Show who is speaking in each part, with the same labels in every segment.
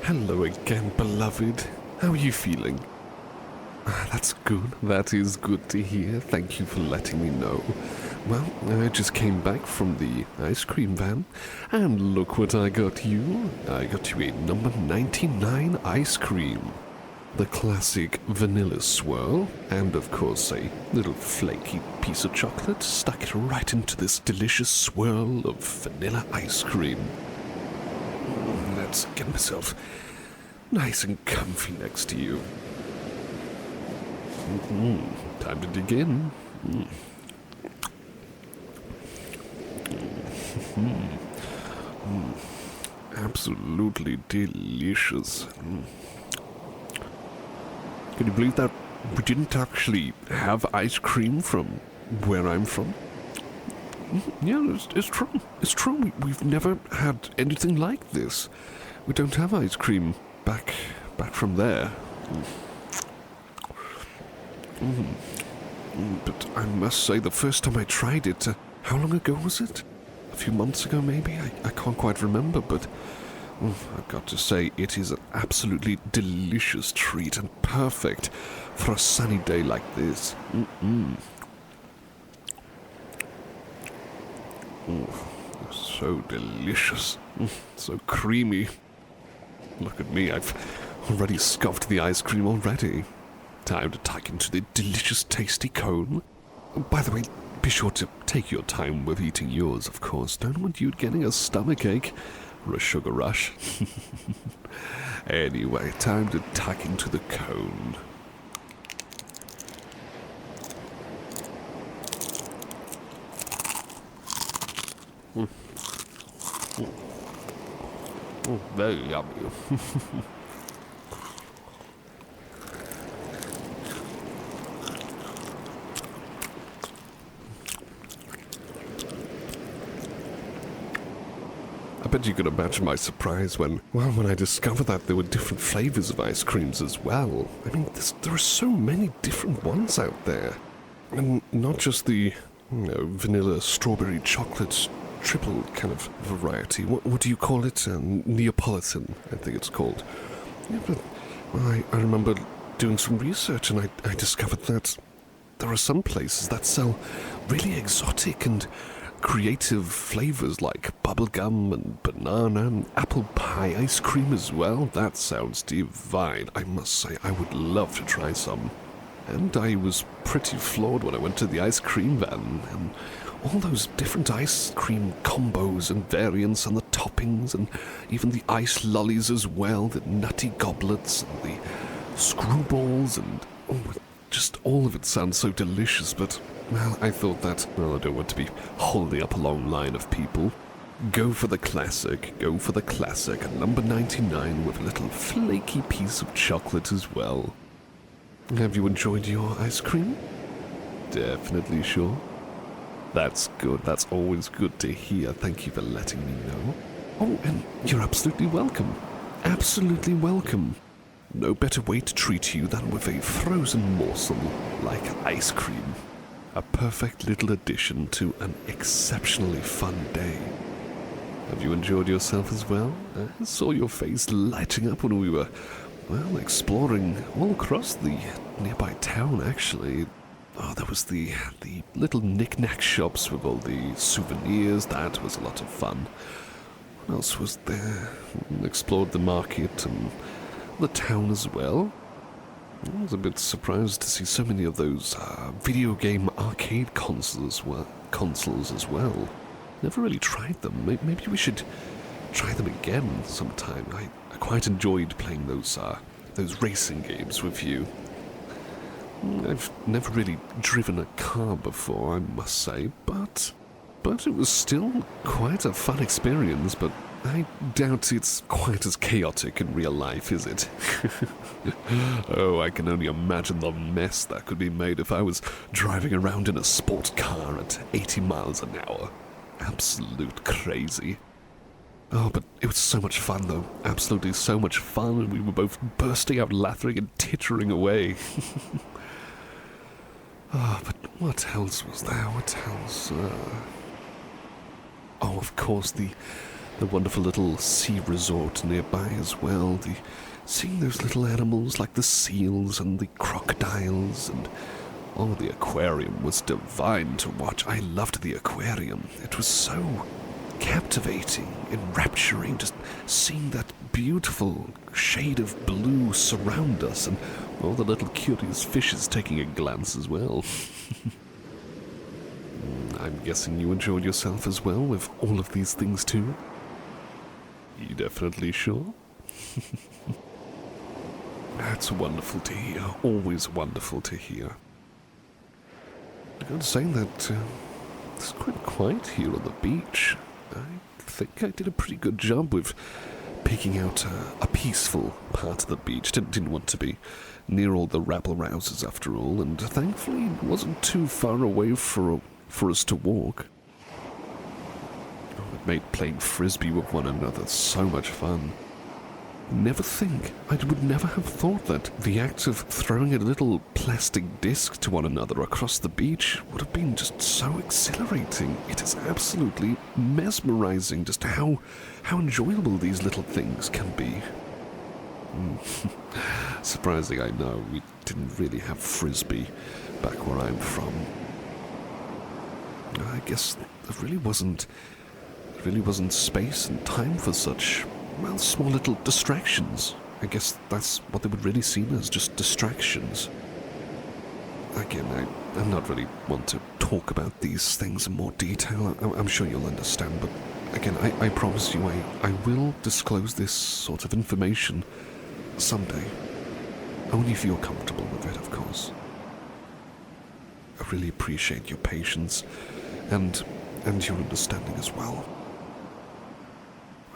Speaker 1: Hello again, beloved. How are you feeling? That's good. That is good to hear. Thank you for letting me know. Well, I just came back from the ice cream van, and look what I got you. I got you a number 99 ice cream. The classic vanilla swirl, and of course a little flaky piece of chocolate stuck it right into this delicious swirl of vanilla ice cream. Let's get myself nice and comfy next to you. Time to dig in. Absolutely delicious. Can you believe that we didn't actually have ice cream from where I'm from? Yeah, it's true. It's true. We've never had anything like this. We don't have ice cream back from there. But I must say, the first time I tried it, how long ago was it? A few months ago, maybe? I can't quite remember, but I've got to say, it is an absolutely delicious treat and perfect for a sunny day like this. So delicious. So creamy. Look at me, I've already scoffed the ice cream already. Time to tuck into the delicious tasty cone. By the way, be sure to take your time with eating yours, of course. Don't want you getting a stomachache or a sugar rush. Anyway, time to tuck into the cone. Very yummy. I bet you can imagine my surprise when I discovered that there were different flavors of ice creams as well. I mean, there are so many different ones out there. And not just the, vanilla, strawberry, chocolate, triple kind of variety. What do you call it? Neapolitan, I think it's called. Yeah, but I remember doing some research and I discovered that there are some places that sell really exotic and creative flavors like bubblegum and banana and apple pie ice cream as well. That sounds divine. I must say, I would love to try some. And I was pretty floored when I went to the ice cream van, and all those different ice cream combos and variants and the toppings and even the ice lollies as well, the nutty goblets and the screwballs and just all of it sounds so delicious, but well, I thought that, I don't want to be holding up a long line of people. Go for the classic, a number 99 with a little flaky piece of chocolate as well. Have you enjoyed your ice cream? Definitely sure. That's good, that's always good to hear. Thank you for letting me know. Oh, and you're absolutely welcome. Absolutely welcome. No better way to treat you than with a frozen morsel like ice cream. A perfect little addition to an exceptionally fun day. Have you enjoyed yourself as well? I saw your face lighting up when we were, exploring all across the nearby town, actually. Oh, there was the little knick-knack shops with all the souvenirs. That was a lot of fun. What else was there? Explored the market and the town as well. I was a bit surprised to see so many of those video game arcade consoles as well. Never really tried them. Maybe we should try them again sometime. I quite enjoyed playing those racing games with you. I've never really driven a car before, I must say, but it was still quite a fun experience, but I doubt it's quite as chaotic in real life, is it? Oh, I can only imagine the mess that could be made if I was driving around in a sports car at 80 miles an hour. Absolute crazy. Oh, but it was so much fun, though. Absolutely so much fun, and we were both bursting out laughing and tittering away. Oh, but what else was there? What else? Oh, of course, the the wonderful little sea resort nearby as well. Seeing those little animals like the seals and the crocodiles, and the aquarium was divine to watch. I loved the aquarium. It was so captivating, enrapturing, just seeing that beautiful shade of blue surround us, and all the little curious fishes taking a glance as well. I'm guessing you enjoyed yourself as well with all of these things too? You definitely sure? That's wonderful to hear. Always wonderful to hear. I gotta say that it's quite quiet here on the beach. I think I did a pretty good job with picking out a peaceful part of the beach. Didn't want to be near all the rabble-rousers after all, and thankfully it wasn't too far away for us to walk. It made playing frisbee with one another so much fun. I would never have thought that the act of throwing a little plastic disc to one another across the beach would have been just so exhilarating. It is absolutely mesmerizing just how enjoyable these little things can be. Surprising, I know. We didn't really have frisbee back where I'm from. I guess there really wasn't space and time for such, well, small little distractions. I guess that's what they would really seem as, just distractions. Again, I'm not really one to talk about these things in more detail. I'm sure you'll understand, but again, I promise you I will disclose this sort of information someday. Only if you're comfortable with it, of course. I really appreciate your patience and your understanding as well.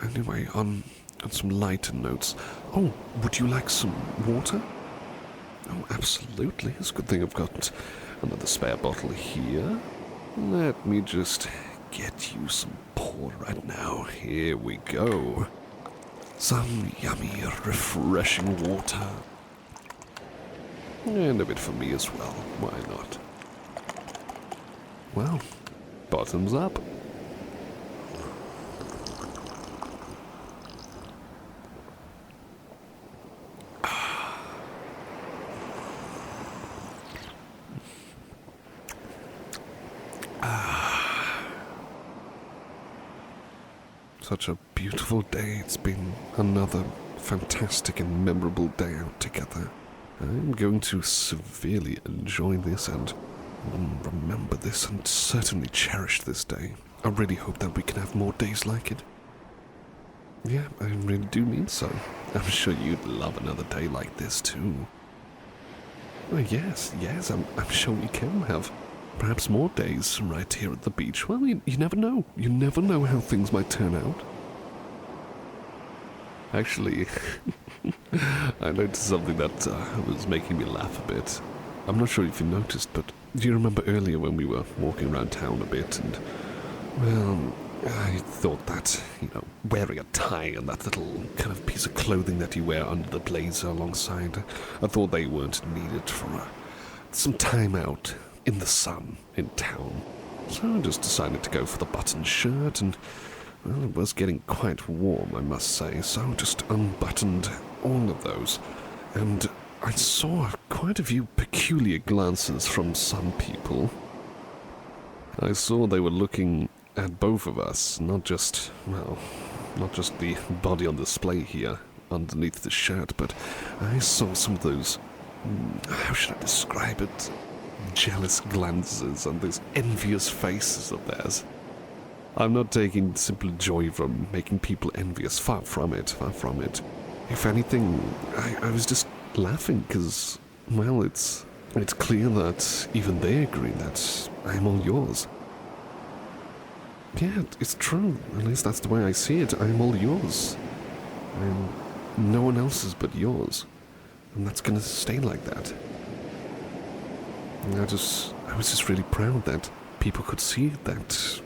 Speaker 1: Anyway, on some lighter notes. Oh, would you like some water? Oh, absolutely. It's a good thing I've got another spare bottle here. Let me just get you some pour right now. Here we go. Some yummy, refreshing water. And a bit for me as well. Why not? Well, bottoms up. Such a beautiful day. It's been another fantastic and memorable day out together. I'm going to severely enjoy this and remember this and certainly cherish this day. I really hope that we can have more days like it. Yeah, I really do mean so. I'm sure you'd love another day like this too. Oh, yes, I'm sure we can have perhaps more days right here at the beach. Well, you never know. You never know how things might turn out. Actually, I noticed something that was making me laugh a bit. I'm not sure if you noticed, but do you remember earlier when we were walking around town a bit and, well, I thought that, wearing a tie and that little kind of piece of clothing that you wear under the blazer alongside, I thought they weren't needed for some time out in the sun in town. So I just decided to go for the button shirt, and well, it was getting quite warm, I must say, so just unbuttoned all of those, and I saw quite a few peculiar glances from some people. I saw they were looking at both of us, not just the body on display here underneath the shirt, but I saw some of those, how should I describe it, jealous glances and those envious faces of theirs. I'm not taking simple joy from making people envious, far from it. If anything, I was just laughing because, well, it's clear that even they agree that I'm all yours. Yeah, it's true. At least that's the way I see it. I'm all yours. I'm no one else's but yours. And that's gonna stay like that. I was just really proud that people could see that,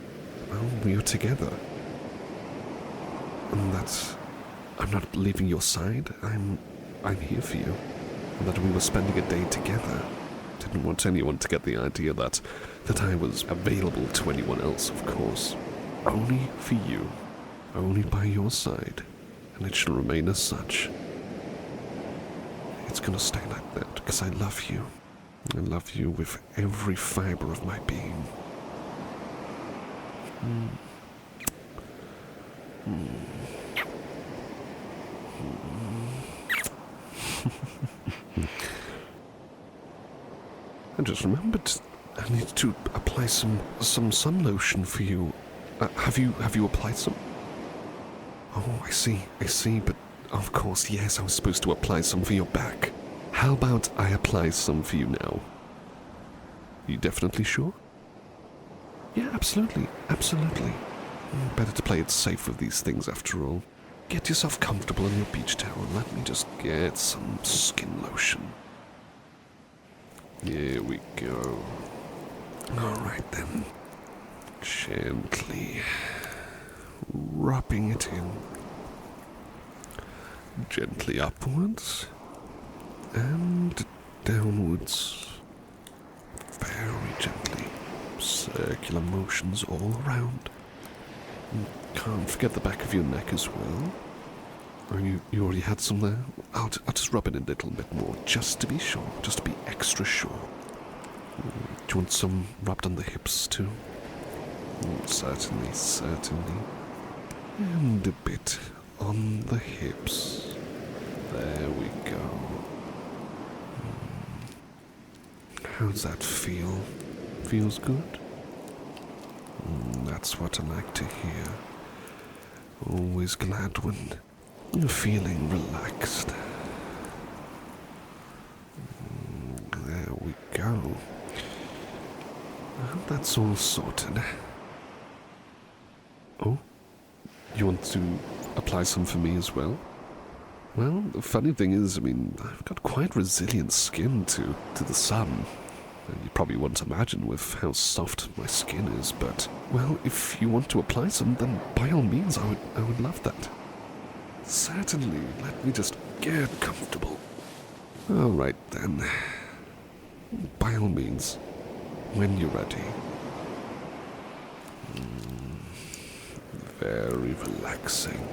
Speaker 1: well, we are together. And that I'm not leaving your side. I'm here for you. And that we were spending a day together. Didn't want anyone to get the idea that I was available to anyone else, of course. Only for you. only by your side, and it shall remain as such. It's gonna stay like that, because I love you. I love you with every fiber of my being. I just remembered I need to apply some sun lotion for you. Have you applied some? Oh, I see, but of course, yes, I was supposed to apply some for your back. How about I apply some for you now? You definitely sure? Yeah, absolutely. Better to play it safe with these things after all. Get yourself comfortable in your beach towel and let me just get some skin lotion. Here we go. Alright then. Gently rubbing it in. Gently upwards and downwards. Very gently. Circular motions all around. Can't forget the back of your neck as well. Oh, you already had some there? I'll just rub it in a little bit more, just to be sure, just to be extra sure. Do you want some rubbed on the hips too? Certainly. And a bit on the hips. There we go. How's that feel? Feels good? That's what I like to hear. Always glad when you're feeling relaxed. There we go. That's all sorted. Oh, you want to apply some for me as well? Well, the funny thing is, I've got quite resilient skin to the sun. You probably won't imagine with how soft my skin is, but, well, if you want to apply some, then by all means, I would love that. Certainly, let me just get comfortable. Alright then. By all means, when you're ready. Very relaxing.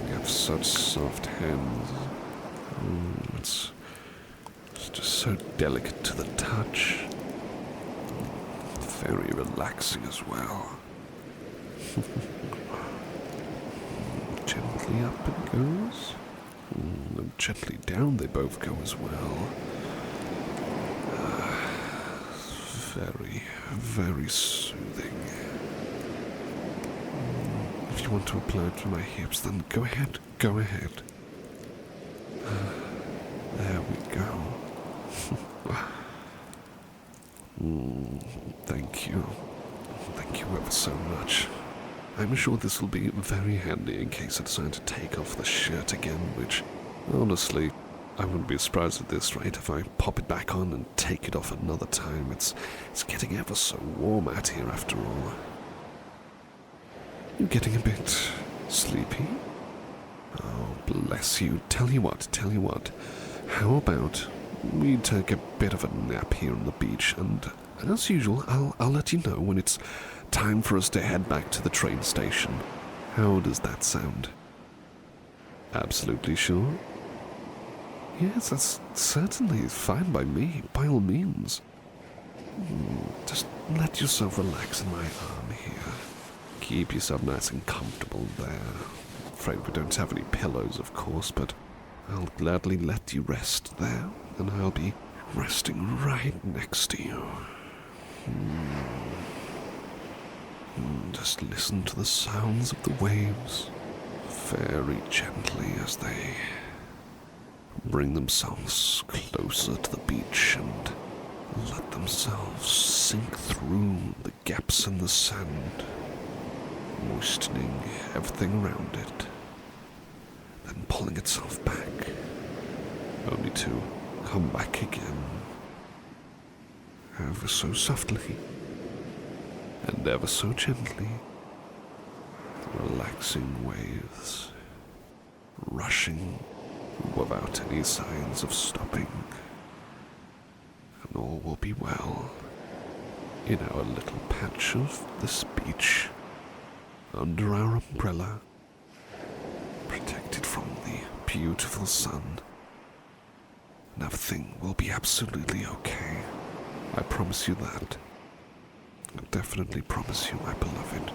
Speaker 1: You have such soft hands. It's just so delicate to the touch. Very relaxing as well. Gently up it goes. And gently down they both go as well. Very, very soothing. If you want to apply it to my hips, then go ahead. There we go. Thank you. Thank you ever so much. I'm sure this will be very handy in case I decide to take off the shirt again, which, honestly, I wouldn't be surprised at this rate if I pop it back on and take it off another time. It's getting ever so warm out here after all. You're getting a bit sleepy? Oh, bless you. Tell you what. How about we take a bit of a nap here on the beach, and as usual, I'll let you know when it's time for us to head back to the train station. How does that sound? Absolutely sure? Yes, that's certainly fine by me, by all means. Just let yourself relax in my arm here. Keep yourself nice and comfortable there. Afraid we don't have any pillows, of course, but I'll gladly let you rest there, and I'll be resting right next to you. Just listen to the sounds of the waves very gently as they bring themselves closer to the beach and let themselves sink through the gaps in the sand, moistening everything around it, then pulling itself back, only to come back again, ever so softly and ever so gently. Relaxing waves, rushing without any signs of stopping, and all will be well. in our little patch of this beach, under our umbrella, protected from the beautiful sun. And everything will be absolutely okay. I promise you that. I definitely promise you, my beloved.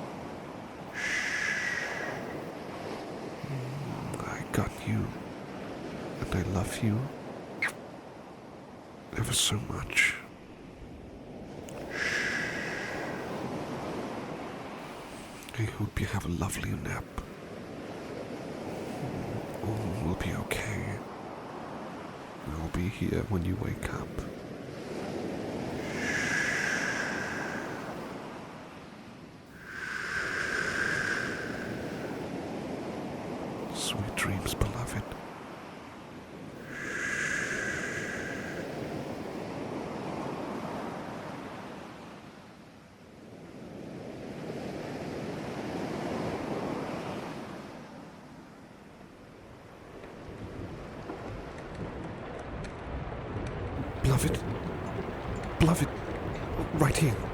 Speaker 1: I got you, and I love you ever so much. I hope you have a lovely nap. All will be okay. I'll be here when you wake up. Sweet dreams, beloved. Beloved,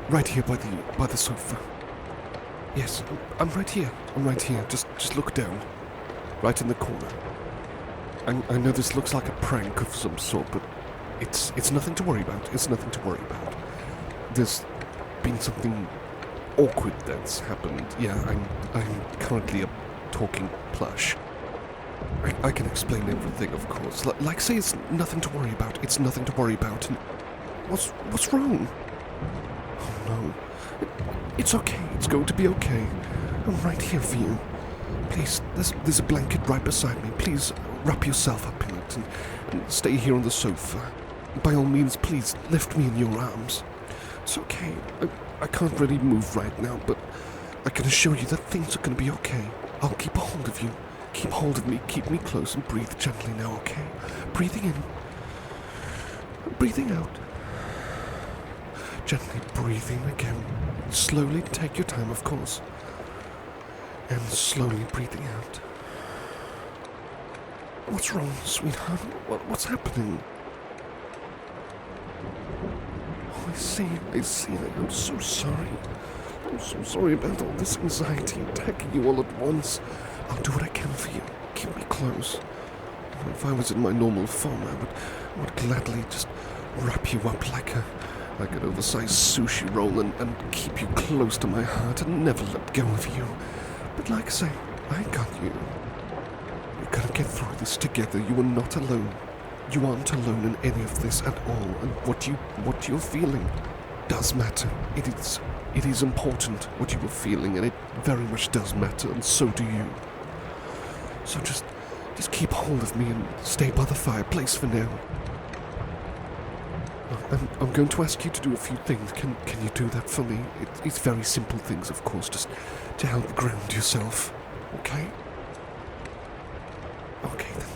Speaker 1: right here by the sofa. Yes, I'm right here. Just look down, right in the corner. I know this looks like a prank of some sort, but it's nothing to worry about. There's been something awkward that's happened. Yeah, I'm currently a talking plush. I can explain everything, of course. Like say, it's nothing to worry about. And what's wrong? Oh no. It's okay. It's going to be okay. I'm right here for you. Please, there's a blanket right beside me. Please wrap yourself up in it and stay here on the sofa. By all means, please lift me in your arms. It's okay. I can't really move right now, but I can assure you that things are going to be okay. I'll keep a hold of you. Keep hold of me, keep me close, and breathe gently now, okay? Breathing in. Breathing out. Gently breathing again. Slowly, take your time, of course. And slowly breathing out. What's wrong, sweetheart? What's happening? Oh, I see. I'm so sorry. I'm so sorry about all this anxiety attacking you all at once. I'll do what I can for you. Keep me close. If I was in my normal form, I would gladly just wrap you up like an oversized sushi roll and keep you close to my heart and never let go of you. But like I say, I got you. We're gonna get through this together. You are not alone. You aren't alone in any of this at all. And what you're feeling does matter. It is important what you were feeling, and it very much does matter, and so do you. So just keep hold of me and stay by the fireplace for now. I'm going to ask you to do a few things. Can you do that for me? It's very simple things, of course, just to help ground yourself. Okay? Okay then.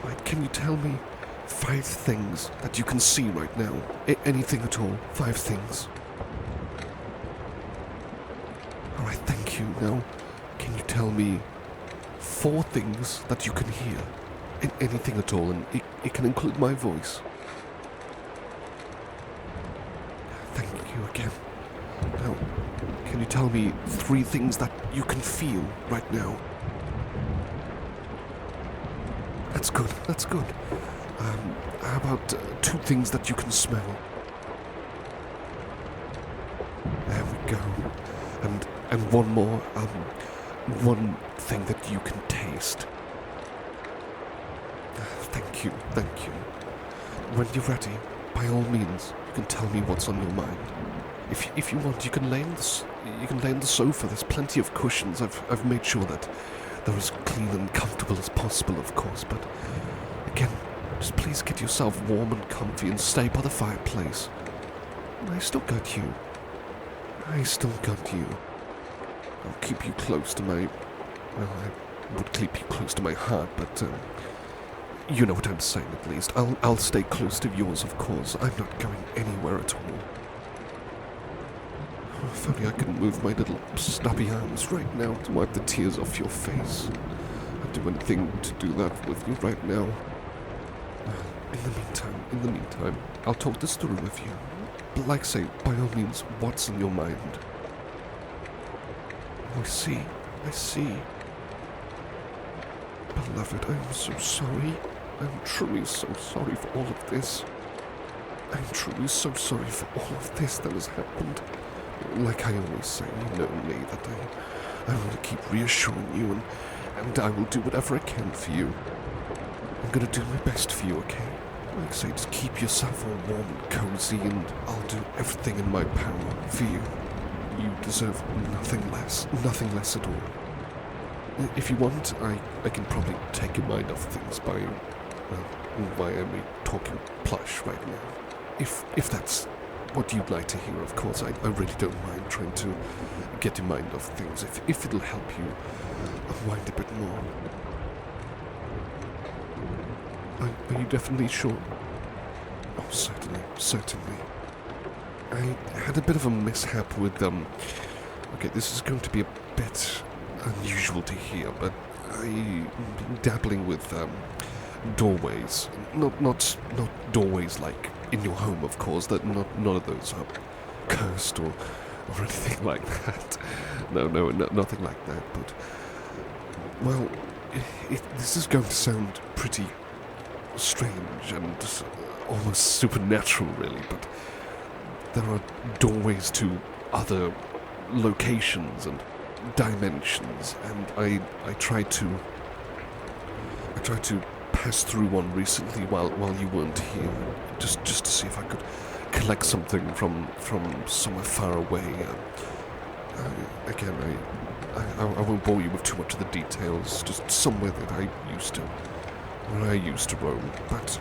Speaker 1: Right, can you tell me 5 things that you can see right now? Anything at all. 5 things. Alright, thank you. Now, can you tell me 4 things that you can hear? Anything at all, and it can include my voice. Thank you again. Now, can you tell me 3 things that you can feel right now? That's good. How about 2 things that you can smell? There we go. And one more, one thing that you can taste. Thank you. When you're ready, by all means, you can tell me what's on your mind. If you want, you can lay on the sofa. There's plenty of cushions. I've made sure that they're as clean and comfortable as possible, of course. But again, just please get yourself warm and comfy and stay by the fireplace. I still got you. I'll keep you close to my... Well, I would keep you close to my heart, but you know what I'm saying at least. I'll stay close to yours, of course. I'm not going anywhere at all. If only I could move my little stubby arms right now to wipe the tears off your face. I'd do anything to do that with you right now. In the meantime, I'll talk this through with you. But like I say, by all means, what's in your mind? Oh, I see. Beloved, I'm so sorry. I'm truly so sorry for all of this. I'm truly so sorry for all of this that has happened. Like I always say, you know me, that I want to keep reassuring you, and I will do whatever I can for you. I'm going to do my best for you, okay? Like I say, just keep yourself all warm and cozy, and I'll do everything in my power for you. You deserve nothing less at all. If you want, I can probably take your mind off things by me talking plush right now. If that's what you'd like to hear, of course, I really don't mind trying to get your mind off things, if it'll help you unwind a bit more. Are you definitely sure? Oh, certainly. I had a bit of a mishap with, okay, this is going to be a bit unusual to hear, but I'm dabbling with, doorways. Not doorways like in your home, of course, that none of those are cursed or anything like that. No, nothing like that, but, well, this is going to sound pretty strange and almost supernatural, really, but there are doorways to other locations and dimensions, and I tried to pass through one recently while you weren't here, just to see if I could collect something from somewhere far away. Again, I won't bore you with too much of the details, just somewhere that I used to roam, but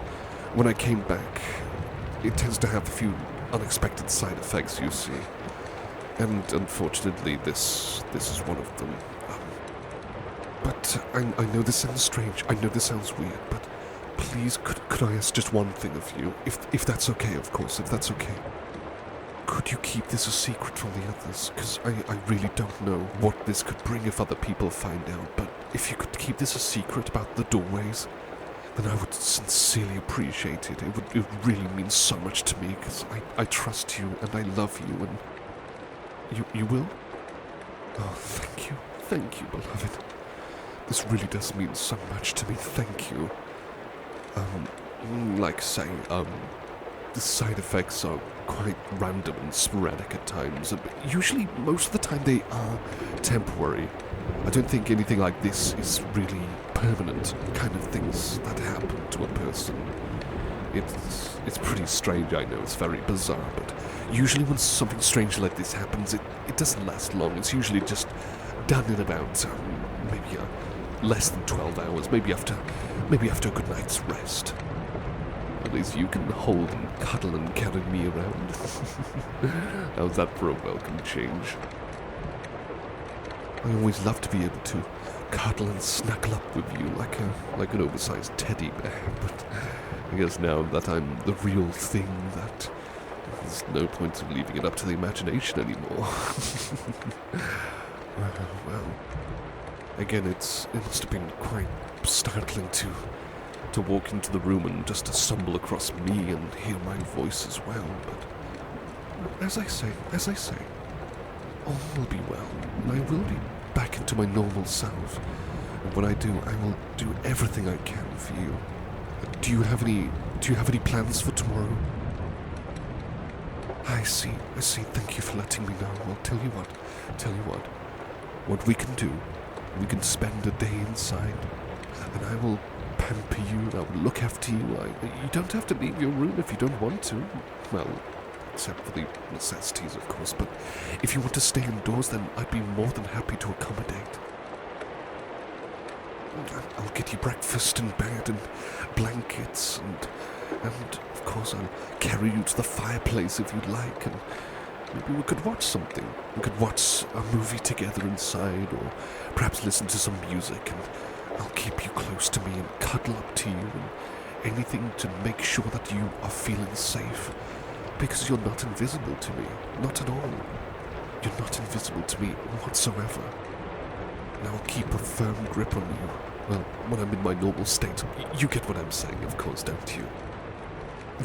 Speaker 1: when I came back, it tends to have a few unexpected side effects, you see. And unfortunately, this is one of them. But I know this sounds strange, I know this sounds weird, but please, could I ask just one thing of you? If that's okay, of course, if that's okay. Could you keep this a secret from the others? Because I really don't know what this could bring if other people find out, but if you could keep this a secret about the doorways, then I would sincerely appreciate it. It would really mean so much to me, because I trust you, and I love you, and you will? Oh, thank you, beloved. This really does mean so much to me, thank you. Like I say, the side effects are quite random and sporadic at times. Usually, most of the time, they are temporary. I don't think anything like this is really permanent kind of things that happen to a person. It's pretty strange, I know, it's very bizarre, but usually when something strange like this happens, it doesn't last long. It's usually just done in about, maybe less than 12 hours, maybe after a good night's rest. At least you can hold and cuddle and carry me around. How's that for a welcome change? I always love to be able to cuddle and snuggle up with you like an oversized teddy bear, but I guess now that I'm the real thing, that there's no point of leaving it up to the imagination anymore. Well, again, it must have been quite startling to walk into the room and just to stumble across me and hear my voice as well, but as I say, all will be well, and I will be back into my normal self, and when I do, I will do everything I can for you. Do you have any plans for tomorrow? I see, thank you for letting me know. Well, tell you what we can do, we can spend a day inside, and I will pamper you, and I will look after you. You don't have to leave your room if you don't want to. Well, except for the necessities, of course, but if you want to stay indoors, then I'd be more than happy to accommodate. I'll get you breakfast in bed and blankets, and of course I'll carry you to the fireplace if you'd like, and maybe we could watch something. We could watch a movie together inside, or perhaps listen to some music, and I'll keep you close to me and cuddle up to you, and anything to make sure that you are feeling safe, because you're not invisible to me, not at all. You're not invisible to me whatsoever. And I'll keep a firm grip on you. Well, when I'm in my normal state. You get what I'm saying, of course, don't you?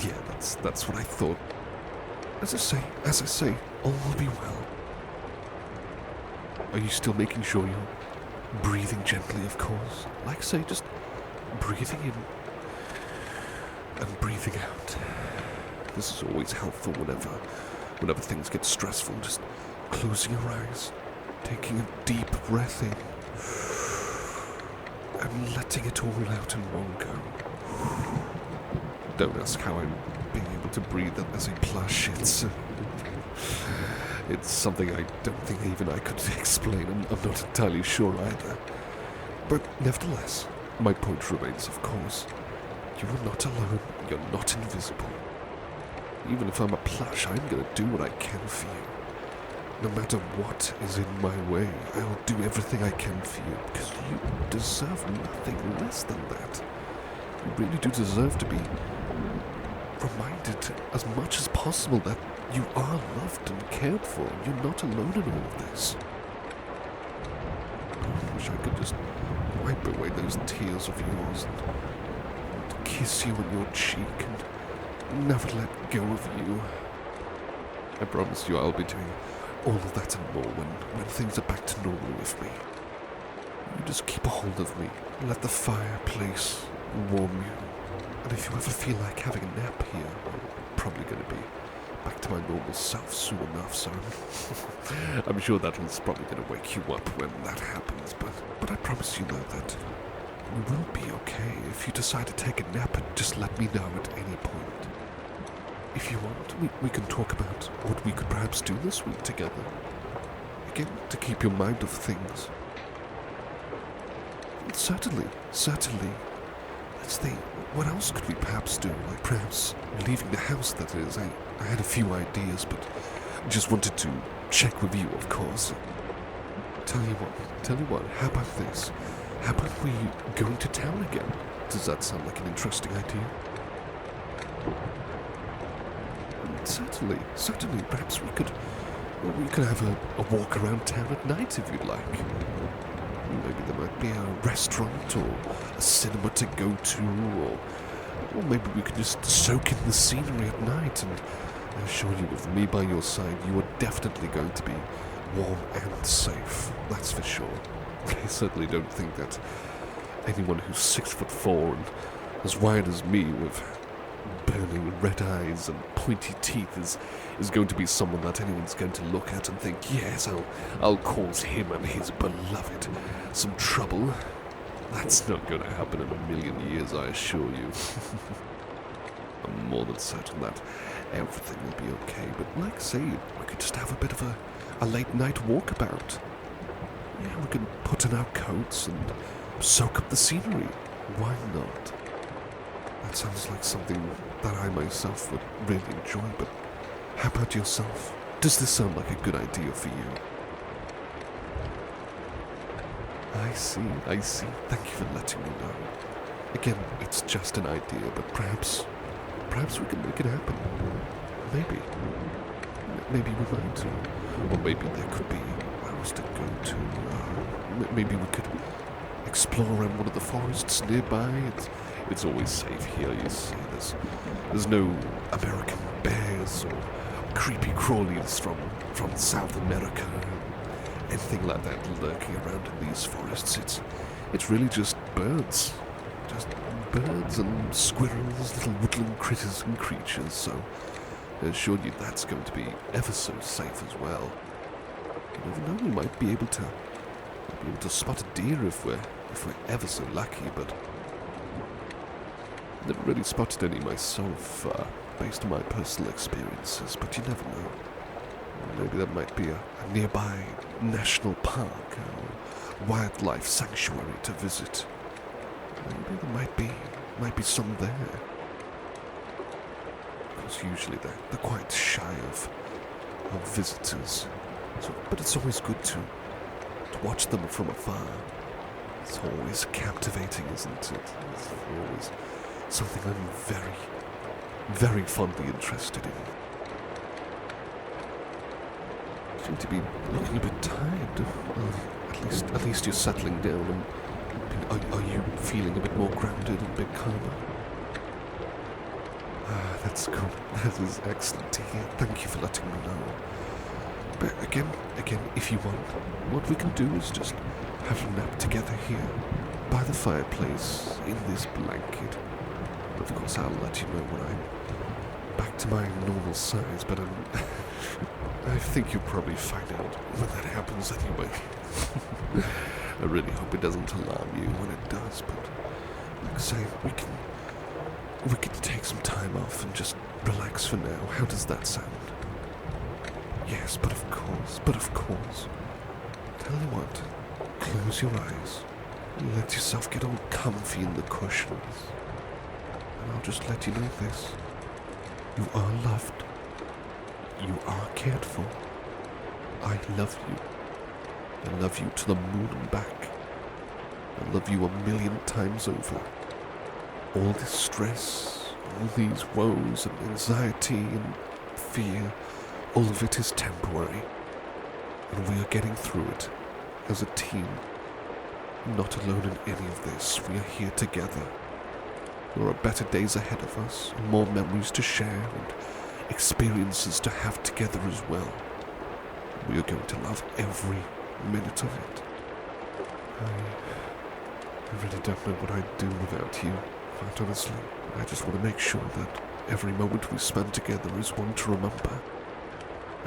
Speaker 1: Yeah, that's what I thought. as I say, all will be well. Are you still making sure you're breathing gently, of course? Like I say, just breathing in and breathing out. This is always helpful whenever things get stressful. Just closing your eyes, taking a deep breath in, and letting it all out in one go. Don't ask how I'm being able to breathe as a plush. It's something I don't think even I could explain. I'm not entirely sure either. But nevertheless, my point remains, of course. You are not alone. You're not invisible. Even if I'm a plush, I'm going to do what I can for you. No matter what is in my way, I will do everything I can for you, because you deserve nothing less than that. You really do deserve to be reminded as much as possible that you are loved and cared for. You're not alone in all of this. I wish I could just wipe away those tears of yours and kiss you on your cheek and never let go of you. I promise you I'll be doing all of that and more when things are back to normal with me. You just keep a hold of me, let the fireplace warm you, and if you ever feel like having a nap here, I'm probably going to be back to my normal self soon enough, so I'm sure that one's probably going to wake you up when that happens, but I promise you though that you will be okay. If you decide to take a nap, just let me know at any point. If you want, we can talk about what we could perhaps do this week together. Again, to keep your mind off things. Certainly. Let's think, what else could we perhaps do? Like perhaps leaving the house, that is. I had a few ideas, but just wanted to check with you, of course. Tell you what, how about this? How about we go into town again? Does that sound like an interesting idea? Certainly. Perhaps we could have a walk around town at night if you'd like. Maybe there might be a restaurant or a cinema to go to, or maybe we could just soak in the scenery at night. And I assure you, with me by your side, you are definitely going to be warm and safe. That's for sure. I certainly don't think that anyone who's 6'4" and as wide as me, with burning red eyes and pointy teeth, is going to be someone that anyone's going to look at and think, yes, I'll cause him and his beloved some trouble. That's not going to happen in a million years, I assure you. I'm more than certain that everything will be okay, but like I say, we could just have a bit of a late night walkabout. Yeah, we can put on our coats and soak up the scenery. Why not? That sounds like something that I myself would really enjoy, but how about yourself? Does this sound like a good idea for you? I see. Thank you for letting me know. Again, it's just an idea, but perhaps we can make it happen. Maybe we might. Or maybe there could be where else to go to. Maybe we could explore around one of the forests nearby. It's always safe here, you see. There's no American bears or creepy crawlies from South America, anything like that lurking around in these forests. It's really just birds. Just birds and squirrels, little woodland critters and creatures, so I assure you that's going to be ever so safe as well. You never know, we might be able to spot a deer if we're ever so lucky, but never really spotted any myself, based on my personal experiences, but you never know. Maybe there might be a nearby national park or wildlife sanctuary to visit. Maybe there might be some there. Of course, usually they're quite shy of visitors, but it's always good to watch them from afar. It's always captivating, isn't it? It's always something I'm very, very fondly interested in. You seem to be looking a bit tired. At least you're settling down. And are you feeling a bit more grounded and a bit calmer? That's good. That is excellent to hear. Thank you for letting me know. But again, if you want, what we can do is just have a nap together here, by the fireplace, in this blanket. Of course, I'll let you know when I'm back to my normal size, but I think you'll probably find out when that happens anyway. I really hope it doesn't alarm you when it does, but like I say, we can take some time off and just relax for now. How does that sound? Yes, but of course. Tell you what, close your eyes, let yourself get all comfy in the cushions, and I'll just let you know this. You are loved. You are cared for. I love you. I love you to the moon and back. I love you 1,000,000 times over. All this stress, all these woes and anxiety and fear, all of it is temporary. And we are getting through it as a team. Not alone in any of this. We are here together. There are better days ahead of us, and more memories to share, and experiences to have together as well. We are going to love every minute of it. I really don't know what I'd do without you, quite honestly. I just want to make sure that every moment we spend together is one to remember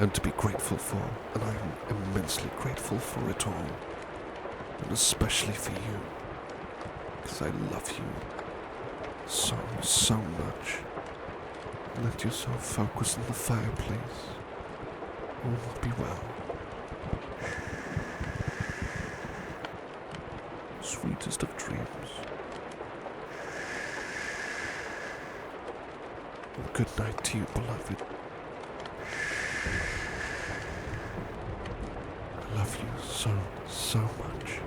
Speaker 1: and to be grateful for, and I'm immensely grateful for it all, and especially for you, because I love you so much. Let yourself focus on the fireplace. All will be well. Sweetest of dreams. And good night to you, beloved. I love you so much.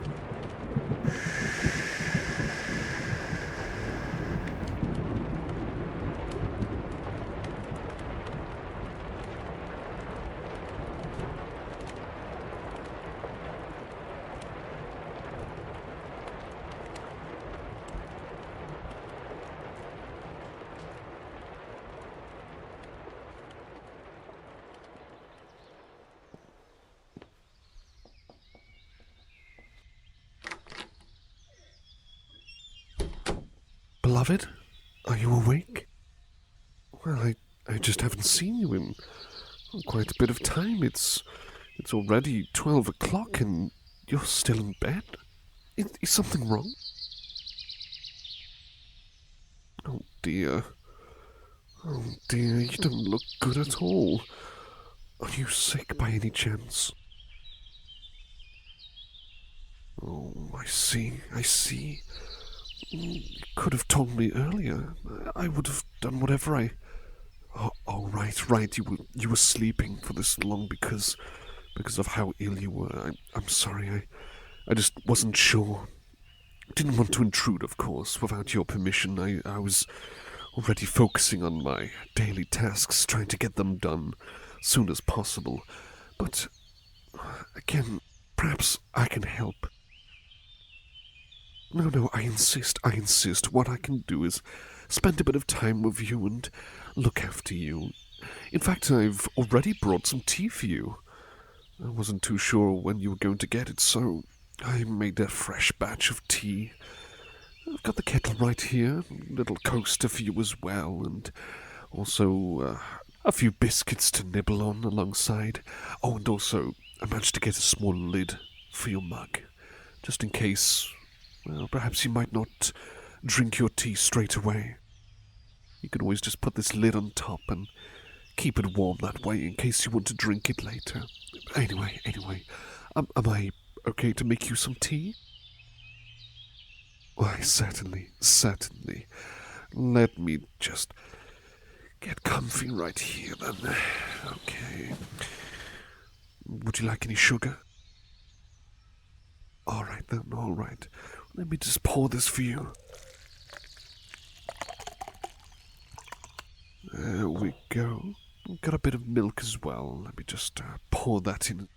Speaker 1: Beloved, are you awake? Well, I just haven't seen you in quite a bit of time. It's already 12 o'clock and you're still in bed? Is something wrong? Oh dear, you don't look good at all. Are you sick by any chance? Oh, I see. You could have told me earlier. I would have done whatever I... Oh, right. You were sleeping for this long because of how ill you were. I'm sorry. I just wasn't sure. Didn't want to intrude, of course, without your permission. I was already focusing on my daily tasks, trying to get them done as soon as possible. But, again, perhaps I can help. No, I insist. What I can do is spend a bit of time with you and look after you. In fact, I've already brought some tea for you. I wasn't too sure when you were going to get it, so I made a fresh batch of tea. I've got the kettle right here, a little coaster for you as well, and also a few biscuits to nibble on alongside. Oh, and also I managed to get a small lid for your mug, just in case... Well, perhaps you might not drink your tea straight away. You can always just put this lid on top and keep it warm that way in case you want to drink it later. Anyway, am I okay to make you some tea? Why, certainly. Let me just get comfy right here then. Okay. Would you like any sugar? All right then, all right. Let me just pour this for you. There we go. Got a bit of milk as well. Let me just pour that in.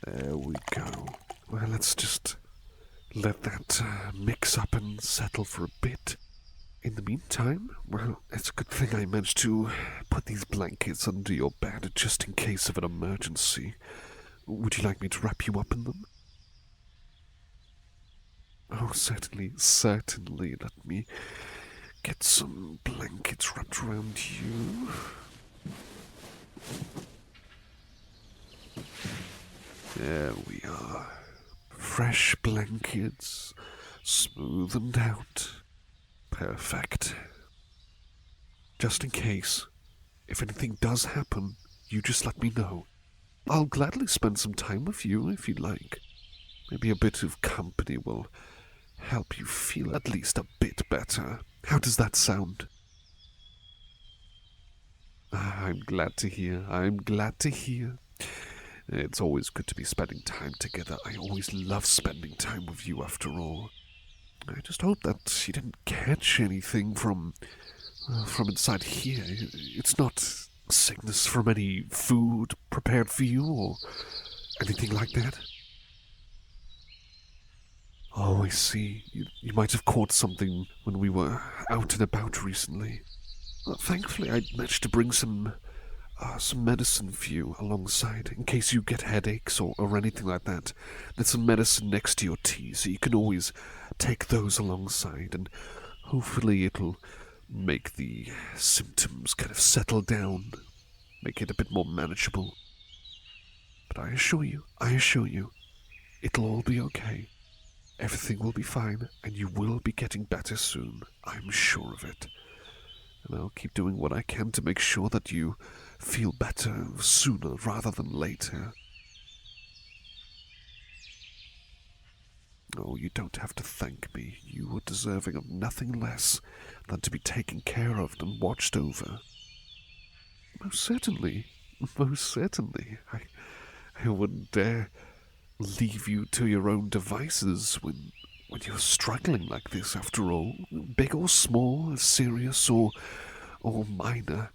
Speaker 1: There we go. Well, let's just let that mix up and settle for a bit. In the meantime, well, it's a good thing I managed to put these blankets under your bed just in case of an emergency. Would you like me to wrap you up in them? Oh, certainly, certainly. Let me get some blankets wrapped around you. There we are. Fresh blankets, smoothened out. Perfect. Just in case, if anything does happen, you just let me know. I'll gladly spend some time with you if you'd like. Maybe a bit of company will help you feel at least a bit better. How does that sound? I'm glad to hear. I'm glad to hear. It's always good to be spending time together. I always love spending time with you after all. I just hope that you didn't catch anything from inside here. It's not sickness from any food prepared for you or anything like that. Oh, I see. You might have caught something when we were out and about recently. Thankfully, I managed to bring some medicine for you alongside, in case you get headaches or anything like that. There's some medicine next to your tea, so you can always take those alongside, and hopefully it'll make the symptoms kind of settle down, make it a bit more manageable. But I assure you, it'll all be okay. Everything will be fine, and you will be getting better soon. I'm sure of it. And I'll keep doing what I can to make sure that you feel better sooner rather than later. Oh, you don't have to thank me. You are deserving of nothing less than to be taken care of and watched over. Most certainly. I wouldn't dare leave you to your own devices when you're struggling like this, after all. Big or small, serious or minor.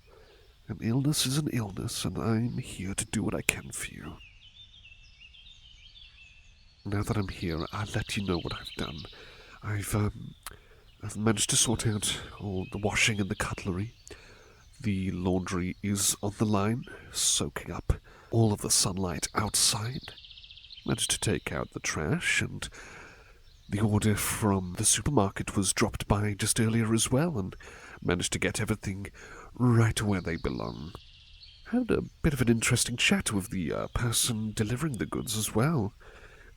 Speaker 1: An illness is an illness, and I'm here to do what I can for you. Now that I'm here, I'll let you know what I've done. I've managed to sort out all the washing and the cutlery. The laundry is on the line, soaking up all of the sunlight outside. Managed to take out the trash, and the order from the supermarket was dropped by just earlier as well, and managed to get everything right where they belong. Had a bit of an interesting chat with the person delivering the goods as well.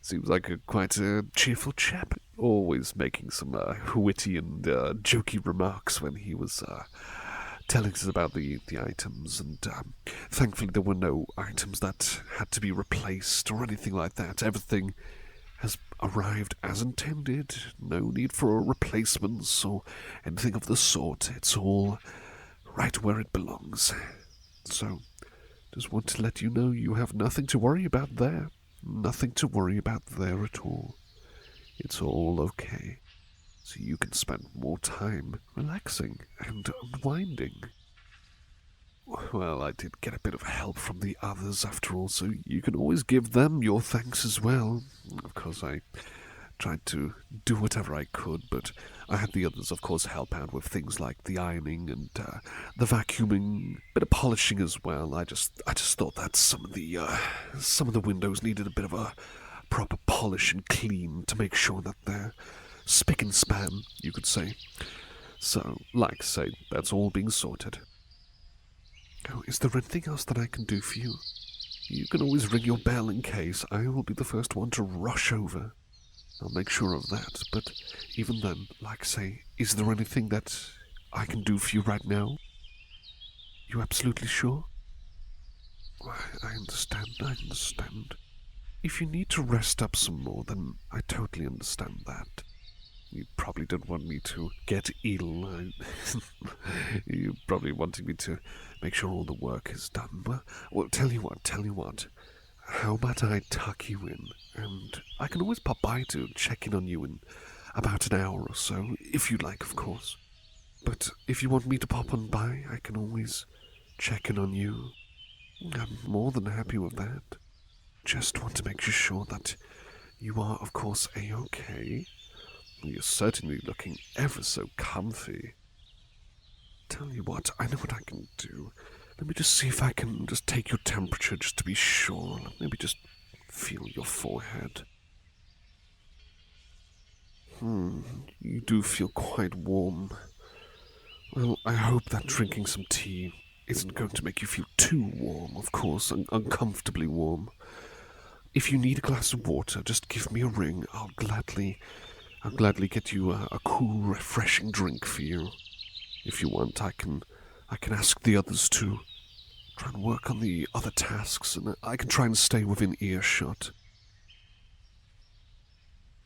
Speaker 1: Seems like quite a cheerful chap, always making some witty and jokey remarks when he was telling us about the items, and thankfully there were no items that had to be replaced or anything like that. Everything has arrived as intended. No need for replacements or anything of the sort. It's all right where it belongs. So, just want to let you know you have nothing to worry about there. Nothing to worry about there at all. It's all okay. So you can spend more time relaxing and unwinding. Well, I did get a bit of help from the others after all, so you can always give them your thanks as well. Of course, I tried to do whatever I could, but I had the others, of course, help out with things like the ironing and the vacuuming, bit of polishing as well. I just thought that some of the windows needed a bit of a proper polish and clean to make sure that they're spick and span, you could say. So, like I say, that's all being sorted. Oh, is there anything else that I can do for you? You can always ring your bell in case. I will be the first one to rush over. I'll make sure of that, but even then, like I say, is there anything that I can do for you right now? You absolutely sure? I understand. If you need to rest up some more, then I totally understand that. You probably don't want me to get ill. You're probably wanting me to make sure all the work is done. Well, tell you what. How about I tuck you in, and I can always pop by to check in on you in about an hour or so, if you'd like, of course. But if you want me to pop on by, I can always check in on you. I'm more than happy with that. Just want to make sure that you are, of course, A-okay. You're certainly looking ever so comfy. tell you what, I know what I can do. Let me just see if I can just take your temperature just to be sure. Maybe just feel your forehead. You do feel quite warm. Well, I hope that drinking some tea isn't going to make you feel too warm, of course, uncomfortably warm. If you need a glass of water, just give me a ring. I'll gladly get you a cool, refreshing drink for you. If you want, I can ask the others to try and work on the other tasks, and I can try and stay within earshot.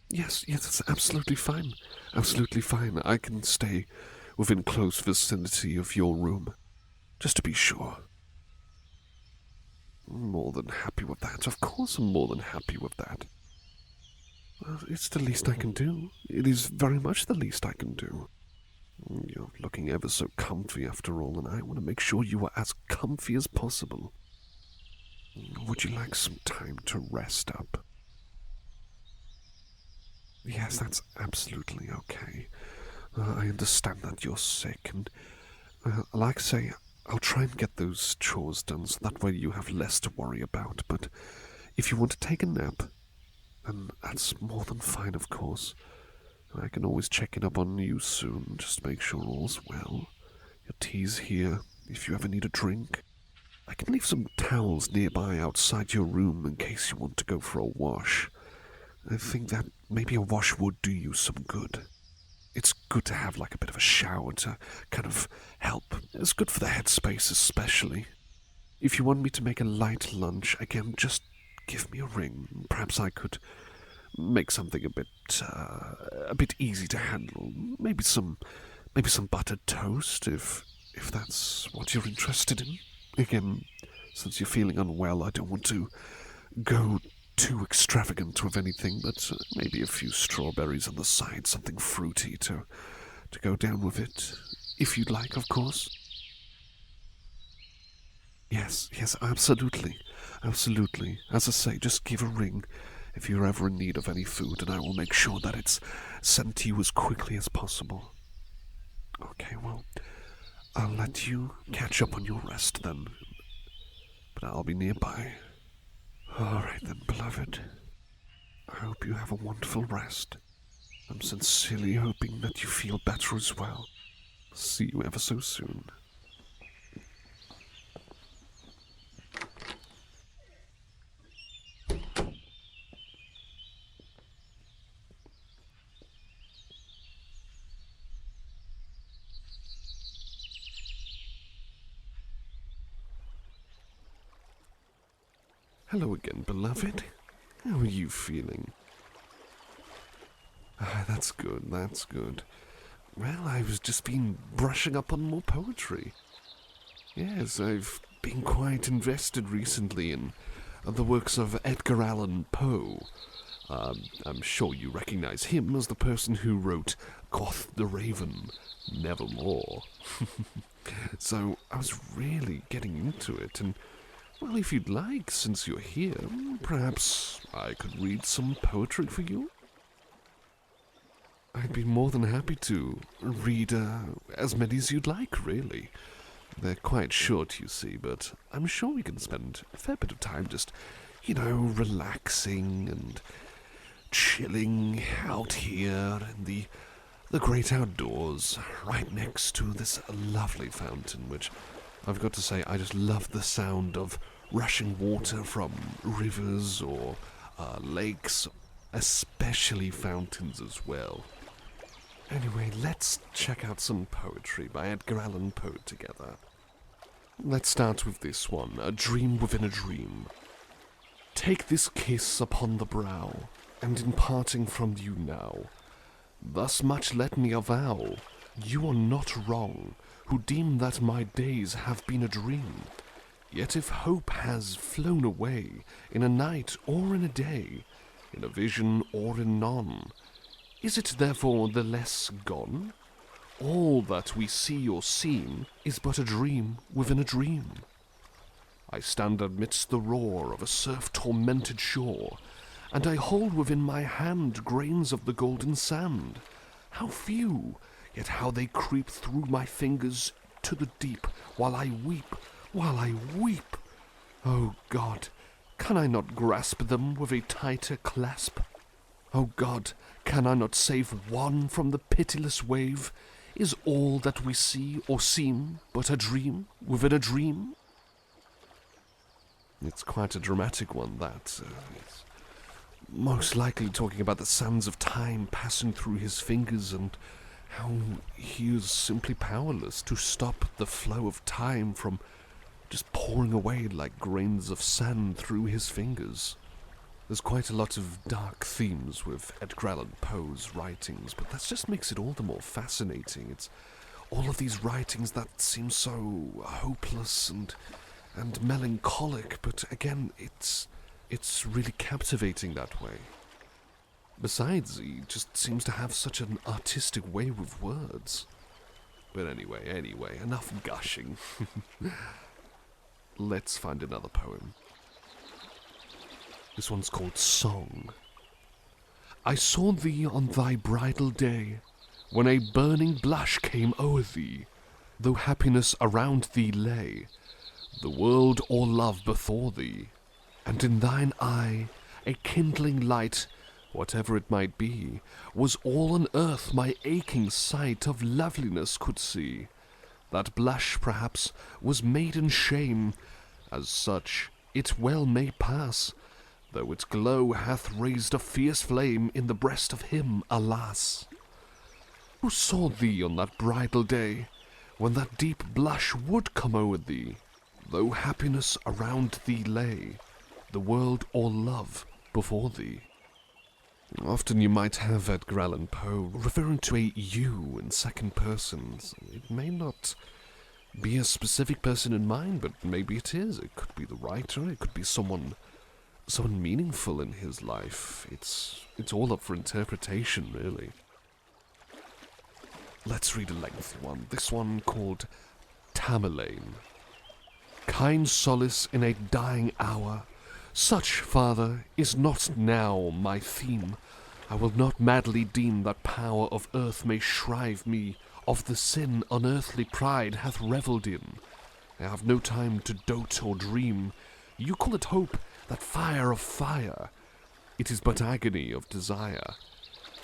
Speaker 1: Yes, it's absolutely fine. Absolutely fine. I can stay within close vicinity of your room, just to be sure. I'm more than happy with that. Of course I'm more than happy with that. Well, it's the least I can do. It is very much the least I can do. You're looking ever so comfy after all, and I want to make sure you are as comfy as possible. Would you like some time to rest up? Yes, that's absolutely okay. I understand that you're sick, and like I say, I'll try and get those chores done so that way you have less to worry about. But if you want to take a nap, then that's more than fine, of course. I can always check in up on you soon, just to make sure all's well. Your tea's here, if you ever need a drink. I can leave some towels nearby outside your room in case you want to go for a wash. I think that maybe a wash would do you some good. It's good to have like a bit of a shower to kind of help. It's good for the headspace especially. If you want me to make a light lunch, again, just give me a ring. Perhaps I could make something a bit easy to handle. Maybe some buttered toast if that's what you're interested in. Again, since you're feeling unwell, I don't want to go too extravagant with anything, but maybe a few strawberries on the side, something fruity to go down with it, if you'd like, of course. Yes, absolutely. As I say, just give a ring if you're ever in need of any food, and I will make sure that it's sent to you as quickly as possible. Okay, well, I'll let you catch up on your rest then, but I'll be nearby. All right then, beloved. I hope you have a wonderful rest. I'm sincerely hoping that you feel better as well. See you ever so soon. Hello again, beloved. How are you feeling? That's good. Well, I've just been brushing up on more poetry. Yes, I've been quite invested recently in the works of Edgar Allan Poe. I'm sure you recognize him as the person who wrote Quoth the Raven, Nevermore. So I was really getting into it, and well, if you'd like, since you're here, perhaps I could read some poetry for you? I'd be more than happy to read as many as you'd like, really. They're quite short, you see, but I'm sure we can spend a fair bit of time just, relaxing and chilling out here in the great outdoors, right next to this lovely fountain, which I've got to say, I just love the sound of rushing water from rivers or lakes, especially fountains as well. Anyway, let's check out some poetry by Edgar Allan Poe together. Let's start with this one, A Dream Within a Dream. Take this kiss upon the brow, and in parting from you now, thus much let me avow, you are not wrong, who deem that my days have been a dream. Yet if hope has flown away, in a night or in a day, in a vision or in none, is it therefore the less gone? All that we see or seem is but a dream within a dream. I stand amidst the roar of a surf-tormented shore, and I hold within my hand grains of the golden sand. How few, yet how they creep through my fingers to the deep, while I weep, while I weep. Oh God, can I not grasp them with a tighter clasp? Oh God, can I not save one from the pitiless wave? Is all that we see or seem but a dream within a dream? It's quite a dramatic one, that. It's most likely talking about the sands of time passing through his fingers and how he is simply powerless to stop the flow of time from just pouring away like grains of sand through his fingers. There's quite a lot of dark themes with Edgar Allan Poe's writings, but that just makes it all the more fascinating. It's all of these writings that seem so hopeless and melancholic, but again, it's really captivating that way. Besides, he just seems to have such an artistic way with words. But anyway, enough gushing. Let's find another poem. This one's called Song. I saw thee on thy bridal day, when a burning blush came o'er thee, though happiness around thee lay, the world all love before thee, and in thine eye a kindling light, whatever it might be, was all on earth my aching sight of loveliness could see. That blush, perhaps, was maiden shame, as such it well may pass, though its glow hath raised a fierce flame in the breast of him, alas! Who saw thee on that bridal day, when that deep blush would come o'er thee, though happiness around thee lay, the world all love before thee? Often you might have Edgar Allan Poe referring to a you in second person. It may not be a specific person in mind, but maybe it is. It could be the writer, it could be someone meaningful in his life. It's all up for interpretation, really. Let's read a lengthy one. This one called Tamerlane. Kind solace in a dying hour, such, Father, is not now my theme. I will not madly deem that power of earth may shrive me of the sin unearthly pride hath revelled in. I have no time to dote or dream. You call it hope, that fire of fire. It is but agony of desire.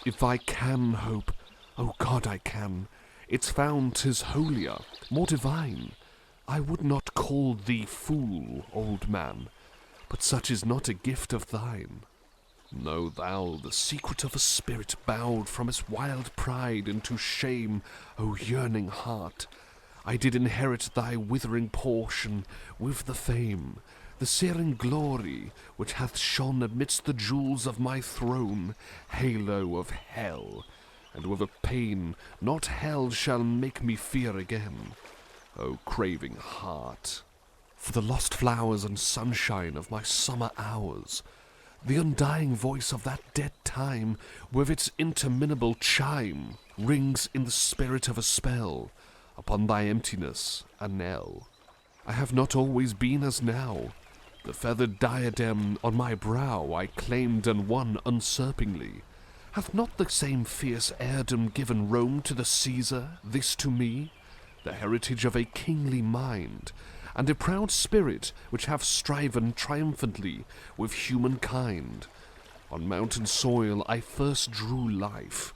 Speaker 1: If I can hope, oh God, I can. Its fount is holier, more divine. I would not call thee fool, old man, but such is not a gift of thine. Know thou the secret of a spirit bowed from its wild pride into shame, O yearning heart. I did inherit thy withering portion with the fame, the searing glory which hath shone amidst the jewels of my throne, halo of hell, and with a pain not hell shall make me fear again, O craving heart. For the lost flowers and sunshine of my summer hours, the undying voice of that dead time with its interminable chime rings in the spirit of a spell upon thy emptiness a knell. I have not always been as now. The feathered diadem on my brow I claimed and won usurpingly. Hath not the same fierce heirdom given Rome to the Caesar, this to me, the heritage of a kingly mind, and a proud spirit which have striven triumphantly with humankind? On mountain soil I first drew life.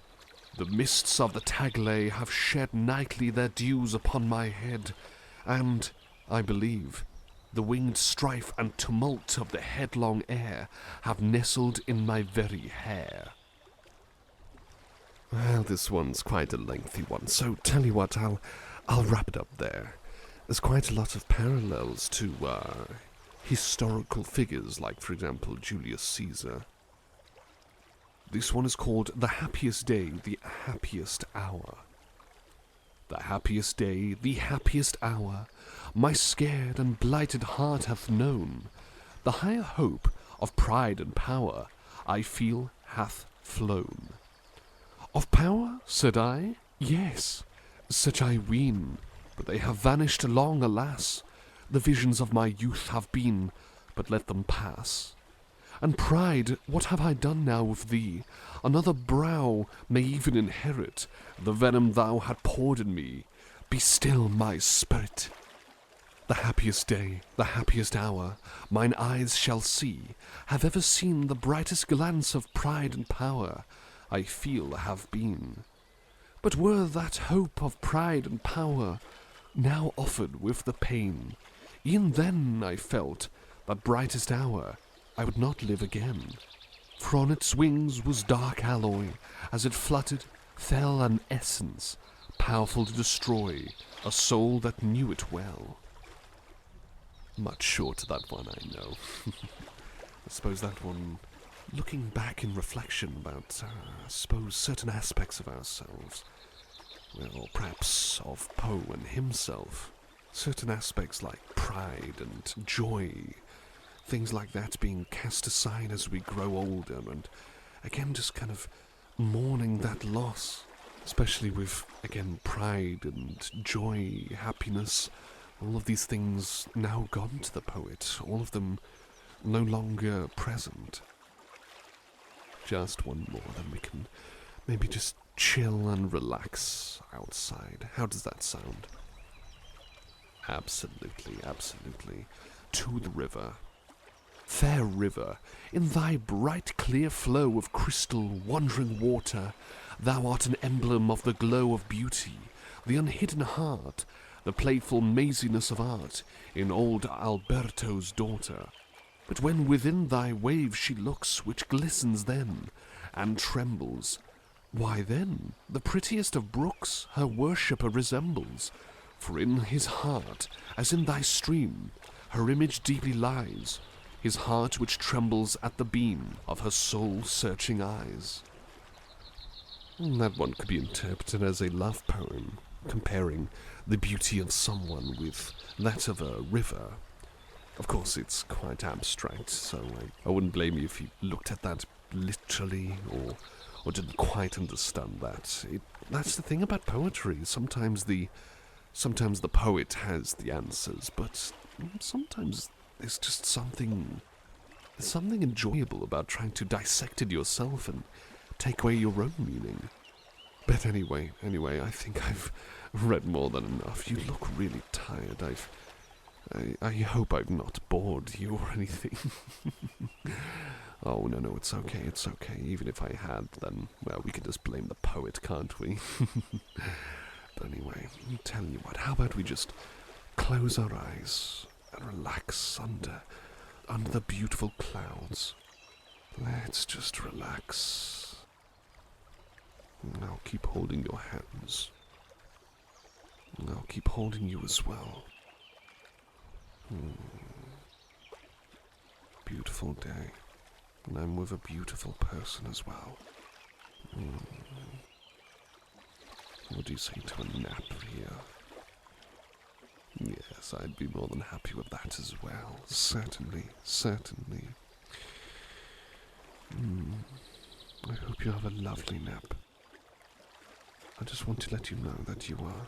Speaker 1: The mists of the Taglay have shed nightly their dews upon my head, and, I believe, the winged strife and tumult of the headlong air have nestled in my very hair. Well, this one's quite a lengthy one, so tell you what, I'll wrap it up there. There's quite a lot of parallels to historical figures, like, for example, Julius Caesar. This one is called The Happiest Day, the Happiest Hour. The happiest day, the happiest hour, my scared and blighted heart hath known. The higher hope of pride and power I feel hath flown. Of power, said I? Yes, such I ween, but they have vanished long, alas. The visions of my youth have been, but let them pass. And pride, what have I done now with thee? Another brow may even inherit the venom thou had poured in me. be still my spirit. The happiest day, the happiest hour, mine eyes shall see, have ever seen the brightest glance of pride and power, I feel have been. But were that hope of pride and power now offered with the pain, e'en then I felt that brightest hour I would not live again. For on its wings was dark alloy, as it fluttered fell an essence, powerful to destroy a soul that knew it well. Much shorter that one, I know. I suppose that one, looking back in reflection about, I suppose, certain aspects of ourselves, well, perhaps of Poe and himself, certain aspects like pride and joy, things like that being cast aside as we grow older, and again just kind of mourning that loss, especially with, again, pride and joy, happiness, all of these things now gone to the poet, all of them no longer present. Just one more, then we can maybe just chill and relax outside. How does that sound? Absolutely, absolutely. To the river. Fair river, in thy bright clear flow of crystal wandering water, thou art an emblem of the glow of beauty, the unhidden heart, the playful maziness of art in old Alberto's daughter. But when within thy wave she looks, which glistens then, and trembles, why then the prettiest of brooks her worshipper resembles, for in his heart, as in thy stream, her image deeply lies, his heart which trembles at the beam of her soul-searching eyes. That one could be interpreted as a love poem, comparing the beauty of someone with that of a river. Of course, it's quite abstract, so I wouldn't blame you if you looked at that literally or didn't quite understand that. That's the thing about poetry. Sometimes the poet has the answers, but sometimes there's just something enjoyable about trying to dissect it yourself and take away your own meaning. But anyway, I think I've read more than enough. You look really tired. I hope I've not bored you or anything. Oh, no, it's okay. Even if I had, then, well, we can just blame the poet, can't we? But anyway, I'm telling you what, how about we just close our eyes and relax under the beautiful clouds. Let's just relax. I'll keep holding your hands. I'll keep holding you as well. Beautiful day. And I'm with a beautiful person as well. What do you say to a nap here? Yes, I'd be more than happy with that as well. Certainly. I hope you have a lovely nap. I just want to let you know that you are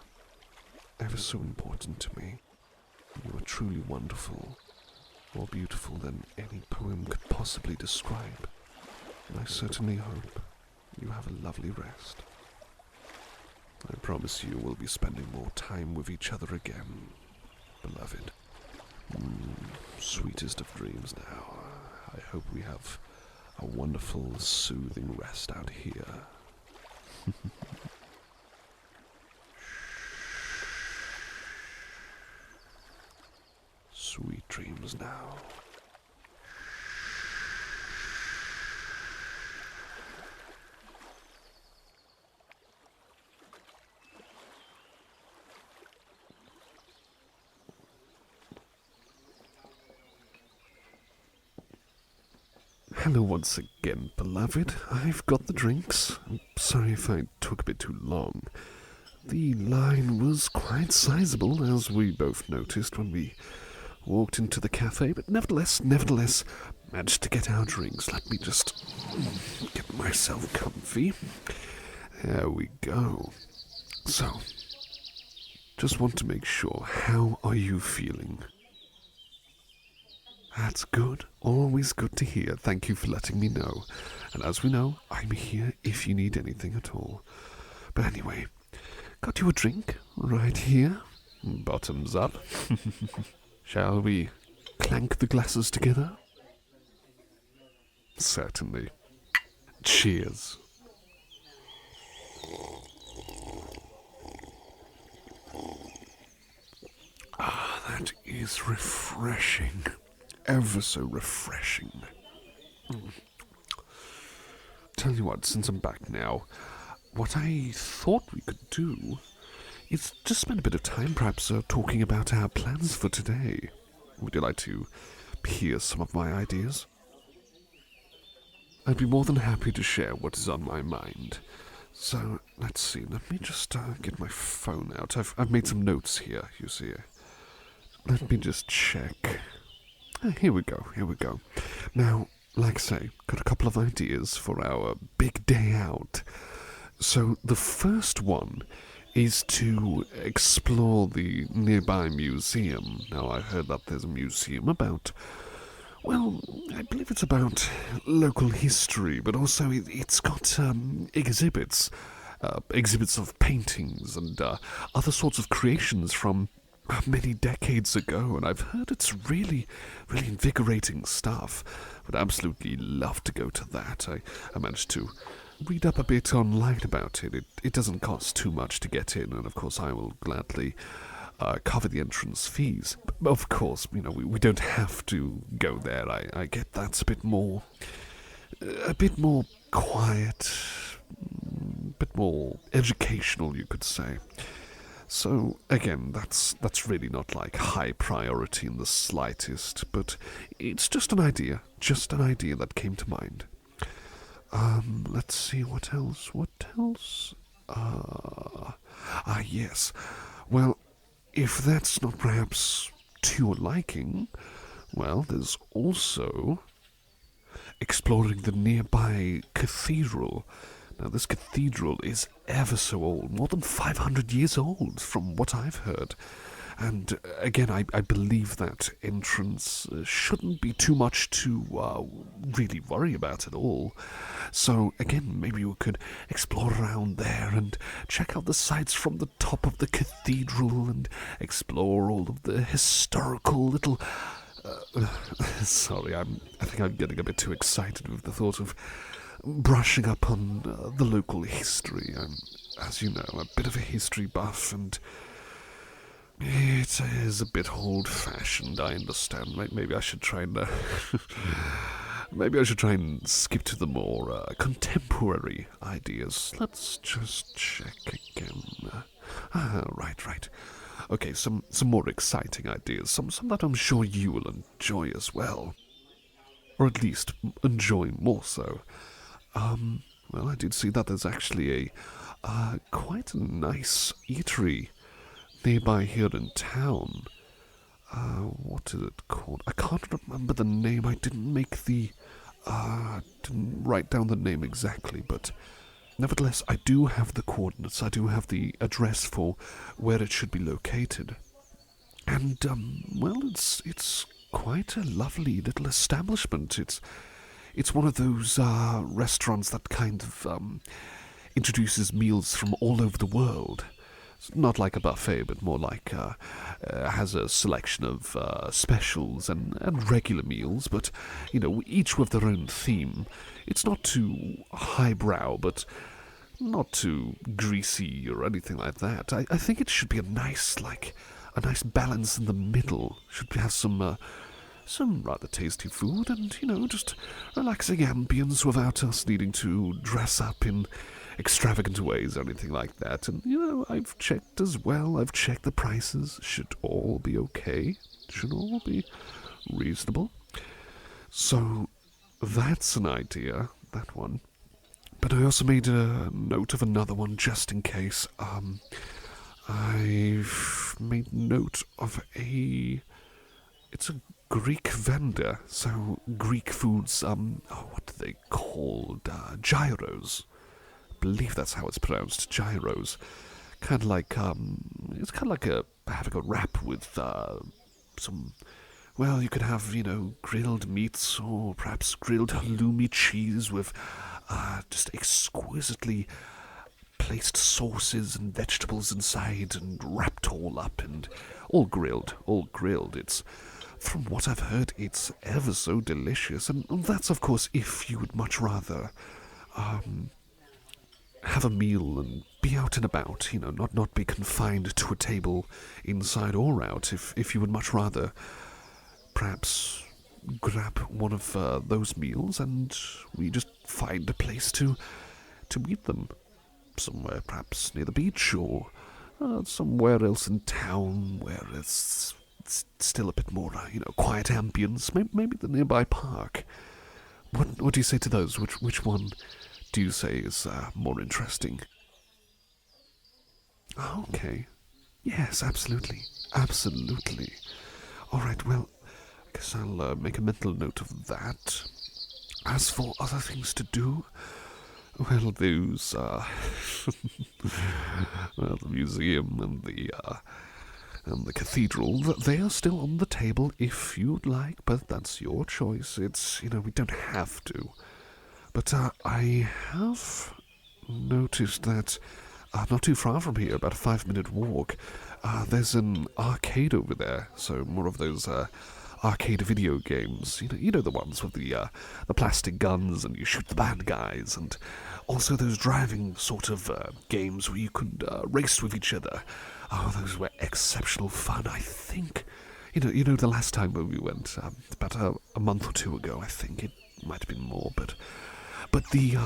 Speaker 1: ever so important to me. You are truly wonderful, more beautiful than any poem could possibly describe. And I certainly hope you have a lovely rest. I promise you we'll be spending more time with each other again, beloved. Sweetest of dreams now. I hope we have a wonderful, soothing rest out here. Sweet dreams now. Hello once again, beloved. I've got the drinks. I'm sorry if I took a bit too long. The line was quite sizable, as we both noticed when we walked into the cafe, but nevertheless, managed to get our drinks. Let me just get myself comfy. There we go. So, just want to make sure, how are you feeling? That's good. Always good to hear. Thank you for letting me know. And as we know, I'm here if you need anything at all. But anyway, got you a drink right here. Bottoms up. Shall we clank the glasses together? Certainly. Cheers. That is refreshing. Ever so refreshing. Tell you what, since I'm back now, what I thought we could do is just spend a bit of time perhaps talking about our plans for today. Would you like to hear some of my ideas? I'd be more than happy to share what is on my mind. So, let's see, let me just get my phone out. I've made some notes here, you see. Let me just check. Here we go. Now, like I say, got a couple of ideas for our big day out. So, the first one is to explore the nearby museum. Now, I heard that there's a museum about, well, I believe it's about local history, but also it's got exhibits of paintings and other sorts of creations from many decades ago, and I've heard it's really, really invigorating stuff. Would absolutely love to go to that. I managed to read up a bit online about it. It doesn't cost too much to get in, and of course I will gladly cover the entrance fees. But of course, we don't have to go there. I get that's a bit more quiet, a bit more educational, you could say. So, again, that's really not like high priority in the slightest, but it's just an idea that came to mind. Let's see, what else? Yes. Well, if that's not perhaps to your liking, well, there's also exploring the nearby cathedral. Now, this cathedral is ever so old, more than 500 years old, from what I've heard. And again, I believe that entrance shouldn't be too much to really worry about at all. So, again, maybe we could explore around there and check out the sights from the top of the cathedral and explore all of the historical little... sorry, I think I'm getting a bit too excited with the thought of brushing up on the local history. I'm, as you know, a bit of a history buff, and it is a bit old-fashioned, I understand. Maybe I should try and skip to the more contemporary ideas. Let's just check again. Right. Okay, some more exciting ideas, some that I'm sure you will enjoy as well, or at least enjoy more so. Well, I did see that there's actually a quite a nice eatery nearby here in town. What is it called? I can't remember the name. I didn't write down the name exactly, but nevertheless, I do have the coordinates. I do have the address for where it should be located. And, well, it's quite a lovely little establishment. It's one of those restaurants that kind of introduces meals from all over the world. It's not like a buffet, but more like has a selection of specials and regular meals, but, each with their own theme. It's not too highbrow, but not too greasy or anything like that. I think it should be a nice balance in the middle. Should have some rather tasty food and, just relaxing ambience without us needing to dress up in extravagant ways or anything like that. And, I've checked as well. I've checked the prices. Should all be okay. Should all be reasonable. So, that's an idea, that one. But I also made a note of another one just in case. I've made note of it's a Greek vendor, so Greek foods, what are they called? Gyros. I believe that's how it's pronounced, gyros. Kind of like, it's kind of like having a wrap with some, well, you could have, grilled meats or perhaps grilled halloumi cheese with just exquisitely placed sauces and vegetables inside and wrapped all up and all grilled. It's, from what I've heard, it's ever so delicious. And that's, of course, if you would much rather have a meal and be out and about, not be confined to a table inside or out. If you would much rather perhaps grab one of those meals and we just find a place to eat them. Somewhere perhaps near the beach or somewhere else in town where it's still a bit more, quiet ambience. Maybe the nearby park. What do you say to those? Which one do you say is more interesting? Okay. Yes, absolutely. All right, well, I guess I'll make a mental note of that. As for other things to do, well, those, well, the museum and the cathedral, they are still on the table if you'd like, but that's your choice. It's, we don't have to. But I have noticed that not too far from here, about a 5-minute walk, there's an arcade over there, so more of those arcade video games, you know the ones with the plastic guns and you shoot the bad guys, and also those driving sort of games where you could race with each other. Oh, those were exceptional fun, I think. You know the last time when we went, about a month or two ago, I think, it might have been more, but the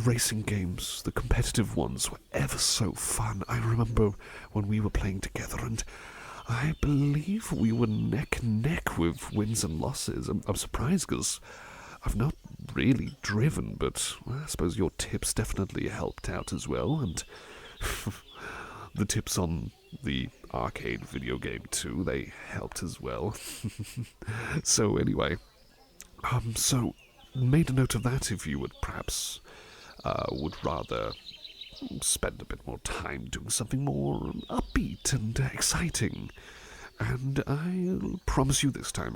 Speaker 1: racing games, the competitive ones, were ever so fun. I remember when we were playing together, and I believe we were neck and neck with wins and losses. I'm surprised because I've not really driven, but I suppose your tips definitely helped out as well, and the tips on the arcade video game too, they helped as well. So anyway, so made a note of that if you would perhaps would rather spend a bit more time doing something more upbeat and exciting. And I'll promise you this time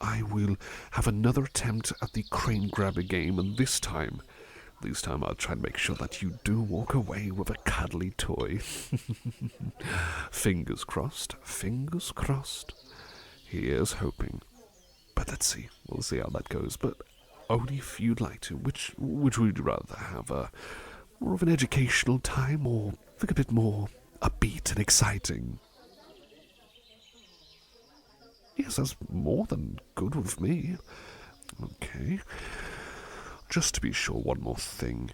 Speaker 1: I will have another attempt at the crane grabber game, and this time I'll try and make sure that you do walk away with a cuddly toy. Fingers crossed. Here's hoping. But let's see. We'll see how that goes. But only if you'd like to. Which would you rather have? More of an educational time, or think a bit more upbeat and exciting? Yes, that's more than good with me. Okay. Just to be sure, one more thing.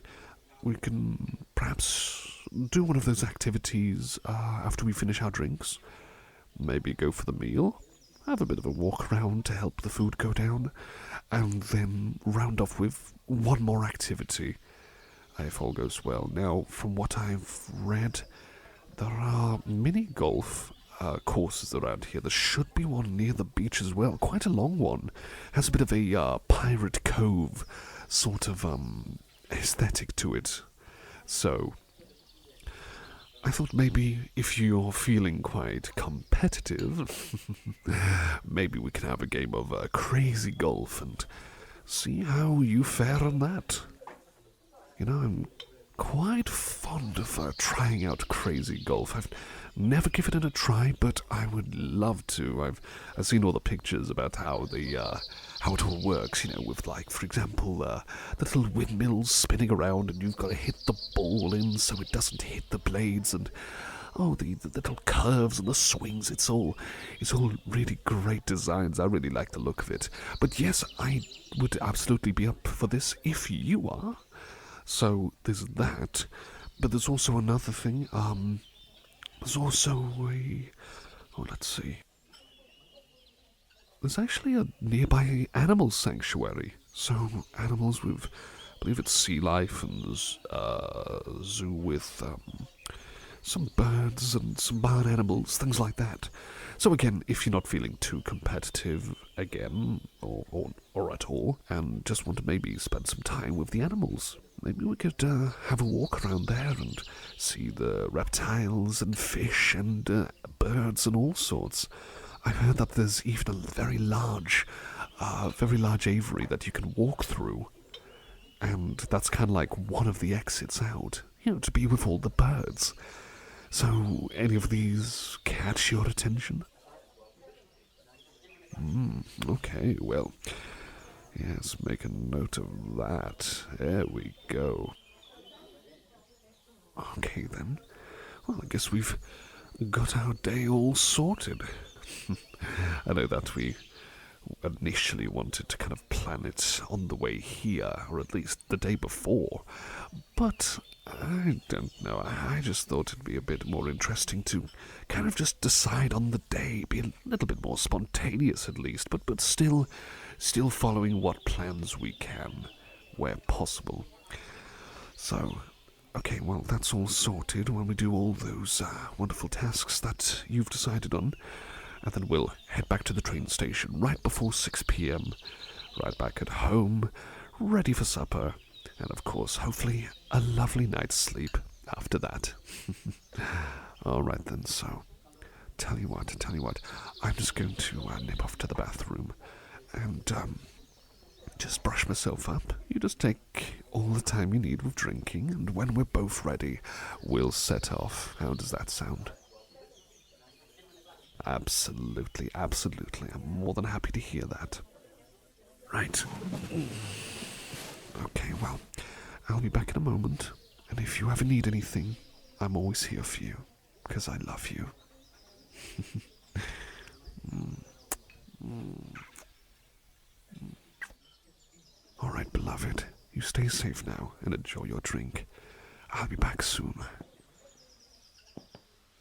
Speaker 1: We can perhaps do one of those activities after we finish our drinks. Maybe go for the meal, have a bit of a walk around to help the food go down, and then round off with one more activity, if all goes well. Now, from what I've read, there are mini golf courses around here. There should be one near the beach as well, quite a long one. Has a bit of a Pirate Cove sort of aesthetic to it. So I thought maybe if you're feeling quite competitive, maybe we can have a game of crazy golf and see how you fare on that. I'm quite fond of trying out crazy golf. I've never given it a try, but I would love to. I've seen all the pictures about how it all works, with, like, for example, the little windmills spinning around and you've got to hit the ball in so it doesn't hit the blades, and the little curves and the swings. It's all really great designs. I really like the look of it. But yes, I would absolutely be up for this if you are. So there's that, but there's also another thing. There's also let's see. There's actually a nearby animal sanctuary. So animals with, I believe it's sea life, and there's a zoo with some birds and some barn animals, things like that. So again, if you're not feeling too competitive again, or at all, and just want to maybe spend some time with the animals, maybe we could have a walk around there and see the reptiles and fish and birds and all sorts. I heard that there's even a very large aviary that you can walk through, and that's kind of like one of the exits out.
Speaker 2: to be with all the birds. So, any of these catch your attention? Okay, well, yes, make a note of that. There we go. Okay, then. Well, I guess we've got our day all sorted. I know that we initially wanted to kind of plan it on the way here, or at least the day before, but I don't know, I just thought it'd be a bit more interesting to kind of just decide on the day, be a little bit more spontaneous at least, but still following what plans we can, where possible. So, okay, well, that's all sorted when we do all those wonderful tasks that you've decided on. And then we'll head back to the train station right before 6 p.m. Right back at home, ready for supper. And of course, hopefully, a lovely night's sleep after that. Alright then, so, tell you what, I'm just going to nip off to the bathroom and just brush myself up. You just take all the time you need with drinking, and when we're both ready, we'll set off. How does that sound? Absolutely. I'm more than happy to hear that. Right. Okay, well, I'll be back in a moment, and if you ever need anything, I'm always here for you, because I love you. Alright, beloved, you stay safe now, and enjoy your drink. I'll be back soon.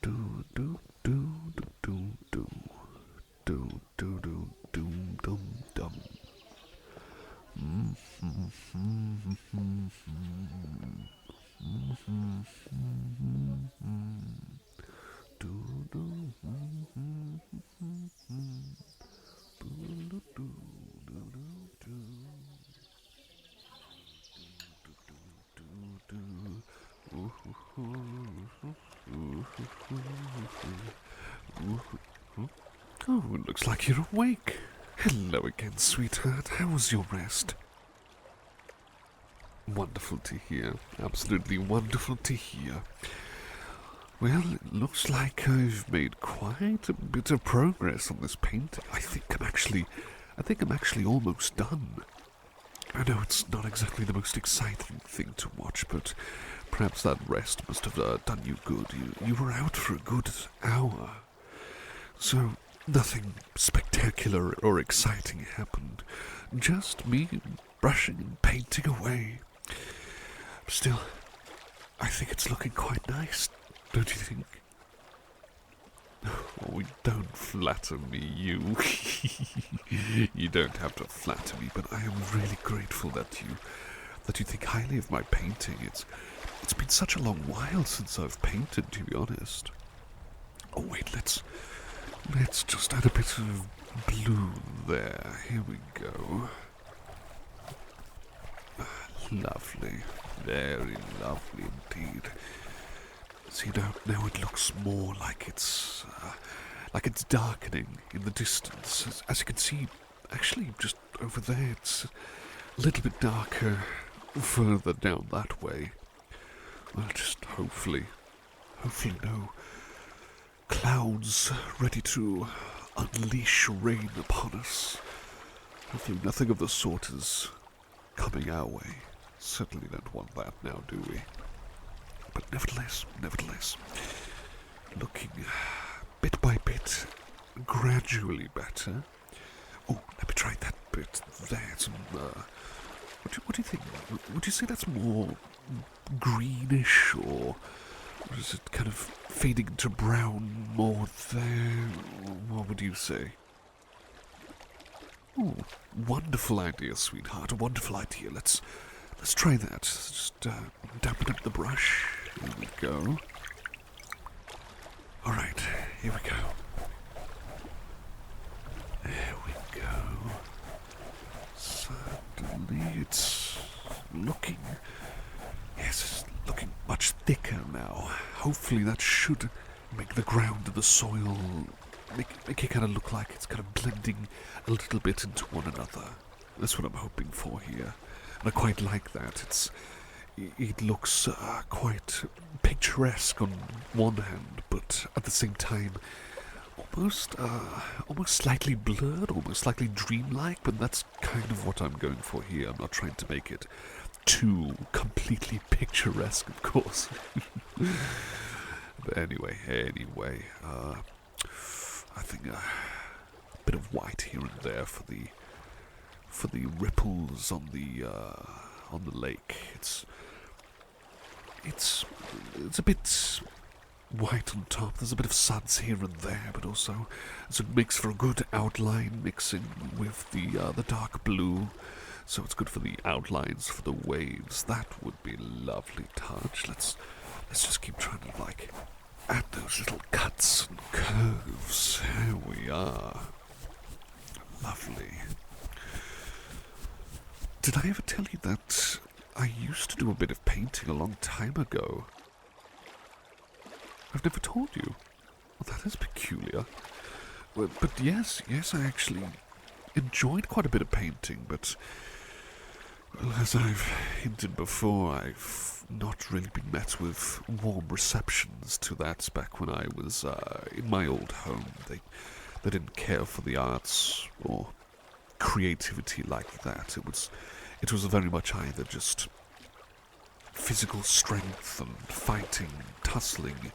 Speaker 2: Do do do do do do do do do dum dum. Oh, it looks like you're awake. Hello again, sweetheart. How was your rest? Wonderful to hear. Absolutely wonderful to hear. Well, it looks like I've made quite a bit of progress on this painting. I think I'm actually almost done. I know it's not exactly the most exciting thing to watch, but perhaps that rest must have done you good. You were out for a good hour. So, nothing spectacular or exciting happened. Just me brushing and painting away. Still, I think it's looking quite nice, don't you think? Oh, don't flatter me, you. You don't have to flatter me, but I am really grateful that you think highly of my painting. It's been such a long while since I've painted, to be honest. Oh wait, let's just add a bit of blue there. Here we go. Lovely. Very lovely indeed. See, now it looks more like it's darkening in the distance. As you can see, actually, just over there, it's a little bit darker further down that way. Well, just hopefully no clouds ready to unleash rain upon us. Hopefully nothing of the sort is coming our way. Certainly don't want that now, do we? But nevertheless, looking bit by bit, gradually better. Oh, let me try that bit there. What do you think? Would you say that's more greenish, or is it kind of fading to brown more there? What would you say? Oh, wonderful idea, sweetheart. A wonderful idea. Let's try that. Just dampen up the brush. Here we go. Alright, here we go. There we go. Certainly it's looking... Yes, it's looking much thicker now. Hopefully that should make the ground and the soil... Make it kind of look like it's kind of blending a little bit into one another. That's what I'm hoping for here. And I quite like that. it looks quite picturesque on one hand, but at the same time, almost slightly blurred, almost slightly dreamlike. But that's kind of what I'm going for here. I'm not trying to make it too completely picturesque, of course. But anyway, I think a bit of white here and there for the ripples on the lake. It's a bit white on top. There's a bit of suds here and there, but also it makes for a good outline mixing with the dark blue. So it's good for the outlines for the waves. That would be a lovely touch. Let's just keep trying to add those little cuts and curves. Here we are. Lovely. Did I ever tell you that I used to do a bit of painting a long time ago? I've never told you. Well, that is peculiar. Well, but yes, I actually enjoyed quite a bit of painting, but, well, as I've hinted before, I've not really been met with warm receptions to that back when I was in my old home. They didn't care for the arts or creativity like that. It was very much either just physical strength and fighting, tussling,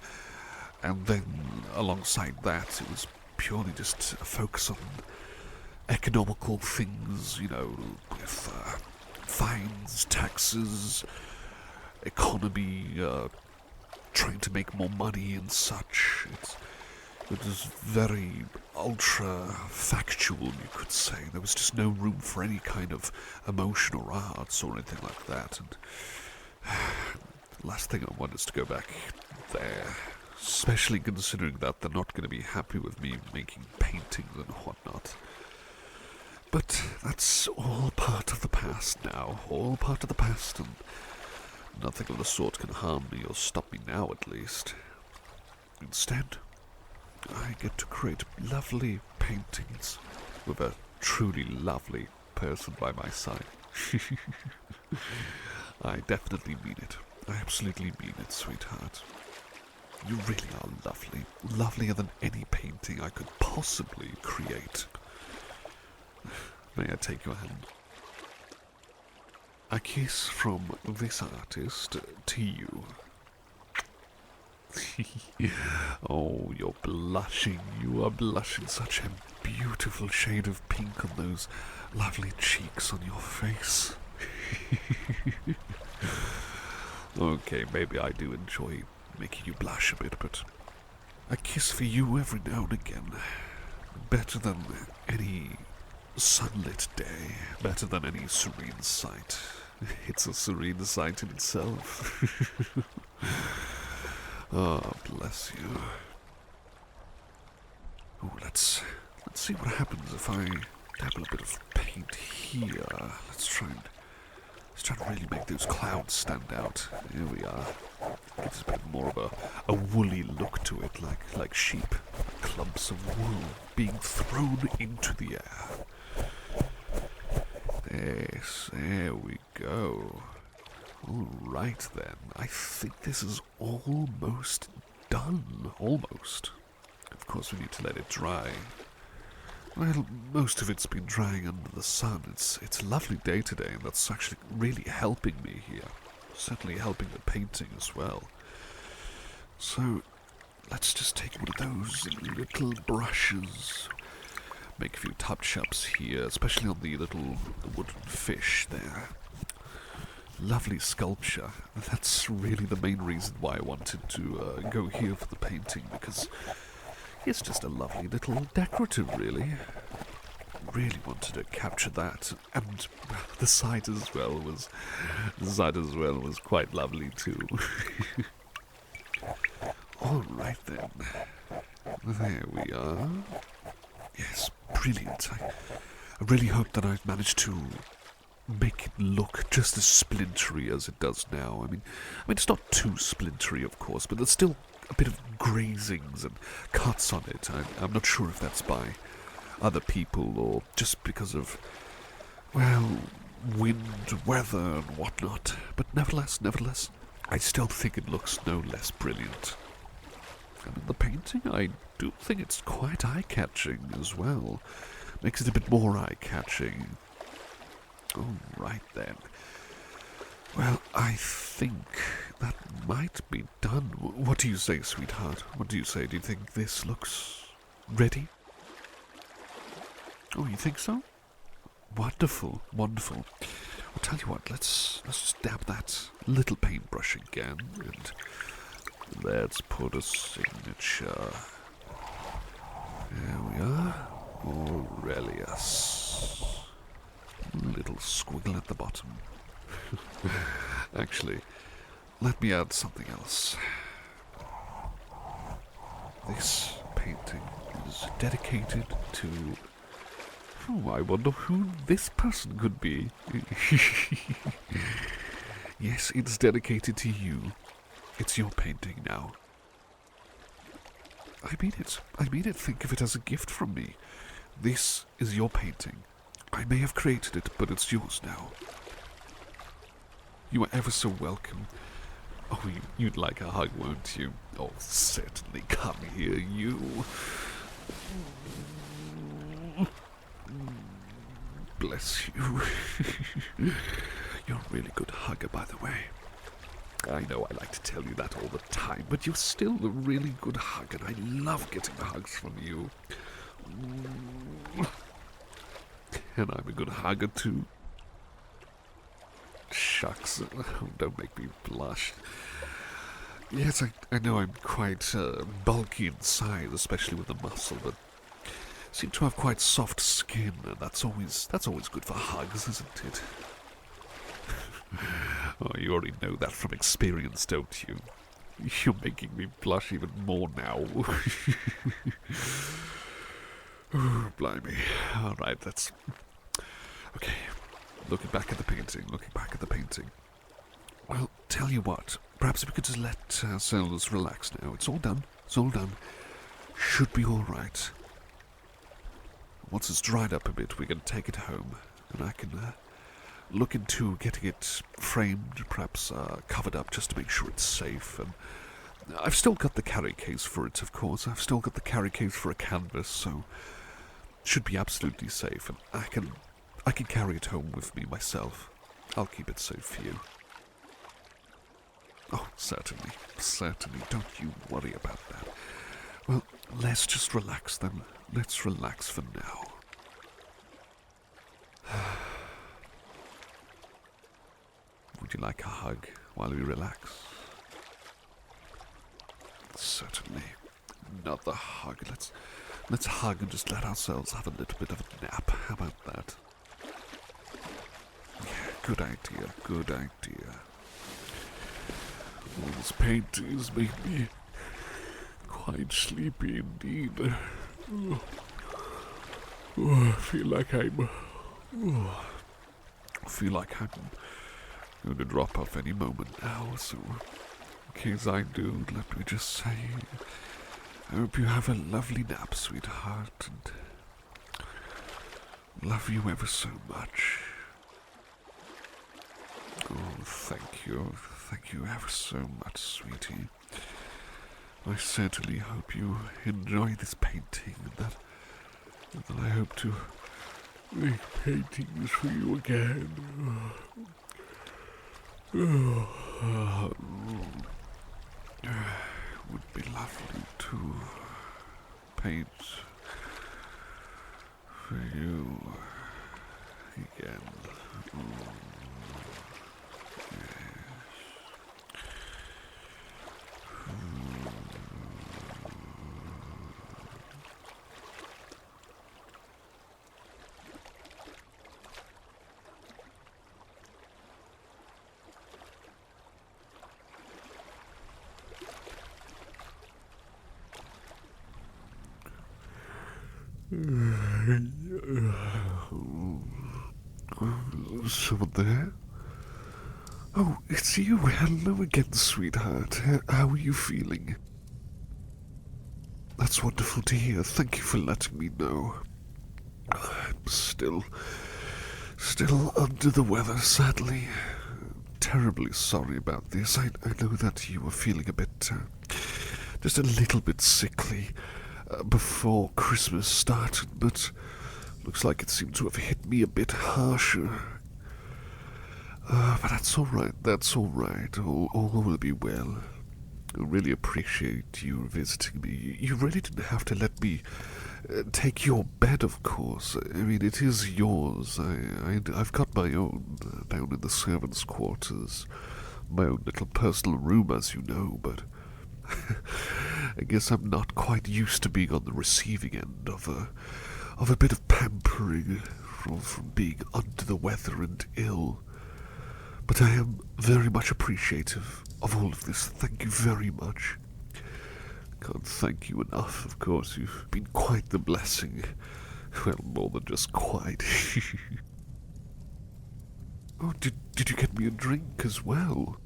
Speaker 2: and then alongside that it was purely just a focus on economical things, with fines, taxes, economy, trying to make more money and such. It was very ultra-factual, you could say. There was just no room for any kind of emotion or arts or anything like that. And the last thing I want is to go back there, especially considering that they're not going to be happy with me making paintings and whatnot. But that's all part of the past now, all part of the past, and nothing of the sort can harm me or stop me now, at least. Instead, I get to create lovely paintings with a truly lovely person by my side. I definitely mean it. I absolutely mean it, sweetheart. You really are lovely. Lovelier than any painting I could possibly create. May I take your hand? A kiss from this artist to you. Oh, you're blushing. You are blushing. Such a beautiful shade of pink on those lovely cheeks on your face. Okay, maybe I do enjoy making you blush a bit, but a kiss for you every now and again. Better than any sunlit day. Better than any serene sight. It's a serene sight in itself. Oh, bless you. Oh, let's see what happens if I dabble a bit of paint here. Let's try to really make those clouds stand out. Here we are. Gives a bit more of a woolly look to it, like sheep. Clumps of wool being thrown into the air. Yes, there we go. All right then, I think this is almost done. Almost. Of course, we need to let it dry. Well, most of it's been drying under the sun. It's a lovely day today, and that's actually really helping me here. Certainly helping the painting as well. So, let's just take one of those little brushes. Make a few touch-ups here, especially on the wooden fish there. Lovely sculpture. That's really the main reason why I wanted to go here for the painting, because it's just a lovely little decorative, really. Really wanted to capture that, and the side as well was quite lovely too. All right then, there we are. Yes, brilliant. I really hope that I've managed to make it look just as splintery as it does now. I mean, it's not too splintery, of course, but there's still a bit of grazings and cuts on it. I'm not sure if that's by other people or just because of, well, wind, weather, and whatnot. But nevertheless, I still think it looks no less brilliant. And in the painting, I do think it's quite eye-catching as well. Makes it a bit more eye-catching. All right then. Well, I think that might be done. What do you say, sweetheart? What do you say? Do you think this looks ready? Oh, you think so? Wonderful. I'll tell you what, let's just dab that little paintbrush again, and let's put a signature. There we are. Aurelius. Little squiggle at the bottom. Actually, let me add something else. This painting is dedicated to... Oh, I wonder who this person could be. Yes, it's dedicated to you. It's your painting now. I mean it. Think of it as a gift from me. This is your painting. I may have created it, but it's yours now. You are ever so welcome. Oh, you'd like a hug, won't you? Oh, certainly. Come here, you. Bless you. You're a really good hugger, by the way. I know I like to tell you that all the time, but you're still a really good hugger, and I love getting hugs from you. And I'm a good hugger, too. Shucks, don't make me blush. Yes, I know I'm quite bulky in size, especially with the muscle, but seem to have quite soft skin, and that's always good for hugs, isn't it? Oh, you already know that from experience, don't you? You're making me blush even more now. Oh, blimey. All right, that's... Okay, looking back at the painting. Well, tell you what, perhaps we could just let ourselves relax now. It's all done. Should be all right. Once it's dried up a bit, we can take it home, and I can look into getting it framed, perhaps covered up, just to make sure it's safe. And I've still got the carry case for it, of course. I've still got the carry case for a canvas, so it should be absolutely safe. And I can carry it home with me myself. I'll keep it safe for you. Oh, certainly. Don't you worry about that. Well, let's just relax then. Let's relax for now. Would you like a hug while we relax? Certainly. Another hug. Let's hug and just let ourselves have a little bit of a nap. How about that? Yeah, good idea. Well, this painting has made me quite sleepy indeed. I feel like I'm going to drop off any moment now, so in case I do, let me just say, I hope you have a lovely nap, sweetheart, and love you ever so much. Oh, thank you ever so much, sweetie. I certainly hope you enjoy this painting, and that I hope to make paintings for you again. Would be lovely to paint for you again. Someone there? Oh, it's you. Hello again, sweetheart. How are you feeling? That's wonderful to hear. Thank you for letting me know. I'm still Still under the weather, sadly. Terribly sorry about this. I know that you were feeling a bit, just a little bit sickly before Christmas started, but looks like it seemed to have hit me a bit harsher. But that's alright. All will be well. I really appreciate you visiting me. You really didn't have to let me take your bed, of course. I mean, it is yours. I've got my own down in the servants' quarters. My own little personal room, as you know, but I guess I'm not quite used to being on the receiving end of a bit of pampering from being under the weather and ill. But I am very much appreciative of all of this. Thank you very much. Can't thank you enough, of course. You've been quite the blessing. Well, more than just quite. Oh, did you get me a drink as well?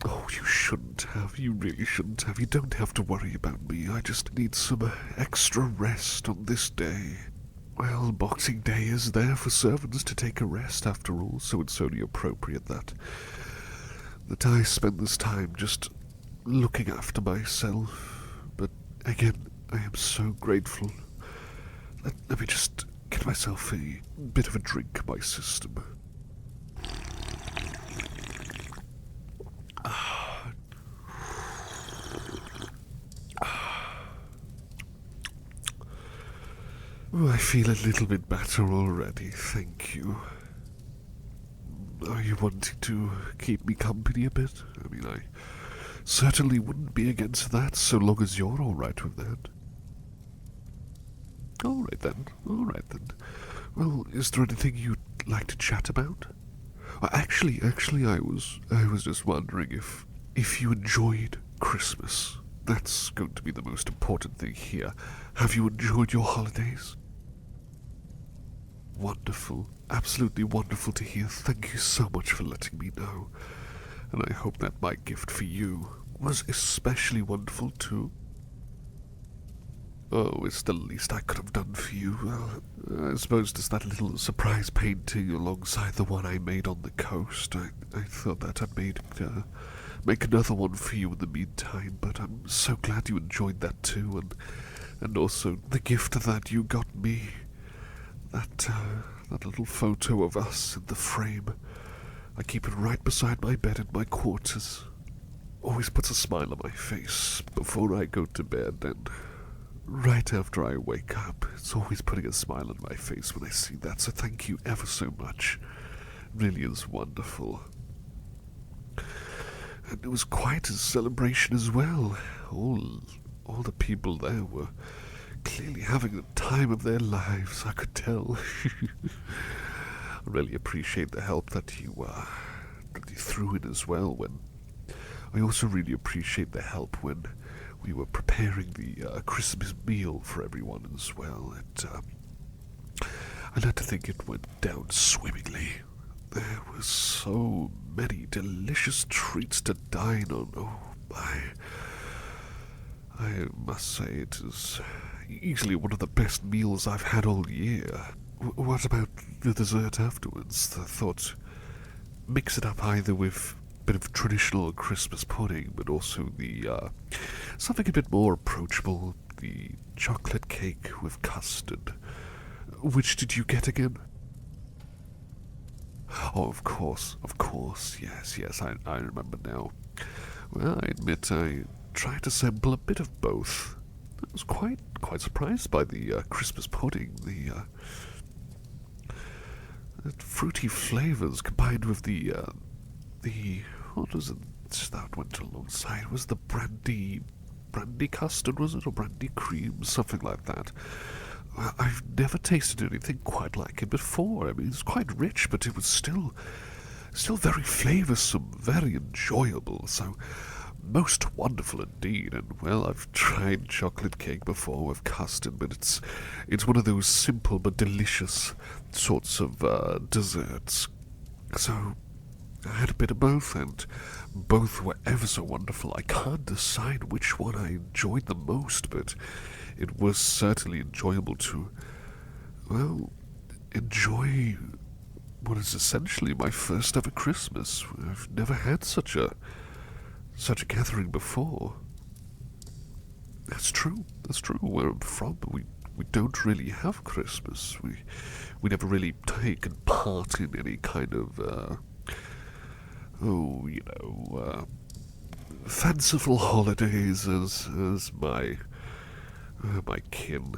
Speaker 2: Oh, you shouldn't have. You really shouldn't have. You don't have to worry about me. I just need some extra rest on this day. Well, Boxing Day is there for servants to take a rest after all, so it's only appropriate that I spend this time just looking after myself. But again, I am so grateful. Let me just get myself a bit of a drink in my system. Oh, I feel a little bit better already, thank you. Are you wanting to keep me company a bit? I mean, I certainly wouldn't be against that, so long as you're alright with that. Alright then. Well, is there anything you'd like to chat about? Actually, I was just wondering if you enjoyed Christmas. That's going to be the most important thing here. Have you enjoyed your holidays? Wonderful. Absolutely wonderful to hear. Thank you so much for letting me know. And I hope that my gift for you was especially wonderful too. Oh, it's the least I could have done for you. Well, I suppose just that little surprise painting alongside the one I made on the coast. I thought that I'd make another one for you in the meantime, but I'm so glad you enjoyed that too, and also the gift that you got me. That little photo of us in the frame. I keep it right beside my bed in my quarters. Always puts a smile on my face before I go to bed, and right after I wake up, it's always putting a smile on my face when I see that, so thank you ever so much. It really is wonderful. And it was quite a celebration as well. All the people there were clearly having the time of their lives, I could tell. I really appreciate the help that you threw in as well. I also really appreciate the help when we were preparing the Christmas meal for everyone as well. I'd like to think it went down swimmingly. There were so many delicious treats to dine on. Oh my. I must say it is easily one of the best meals I've had all year. What about the dessert afterwards? I thought mix it up either with a bit of traditional Christmas pudding, but also the something a bit more approachable, the chocolate cake with custard. Which did you get again? Oh, of course, yes, I remember now. Well, I admit I tried to sample a bit of both. I was quite surprised by the Christmas pudding, the fruity flavors combined with the what was it that went alongside? Was the brandy custard, was it, or brandy cream, something like that? I've never tasted anything quite like it before. I mean, it's quite rich, but it was still very flavoursome, very enjoyable, so most wonderful indeed. And, well, I've tried chocolate cake before with custard, but it's one of those simple but delicious sorts of desserts. So I had a bit of both, and both were ever so wonderful. I can't decide which one I enjoyed the most, but it was certainly enjoyable to, well, enjoy what is essentially my first ever Christmas. I've never had such a gathering before. That's true. Where I'm from, we don't really have Christmas. We never really taken part in any kind of fanciful holidays, as my kin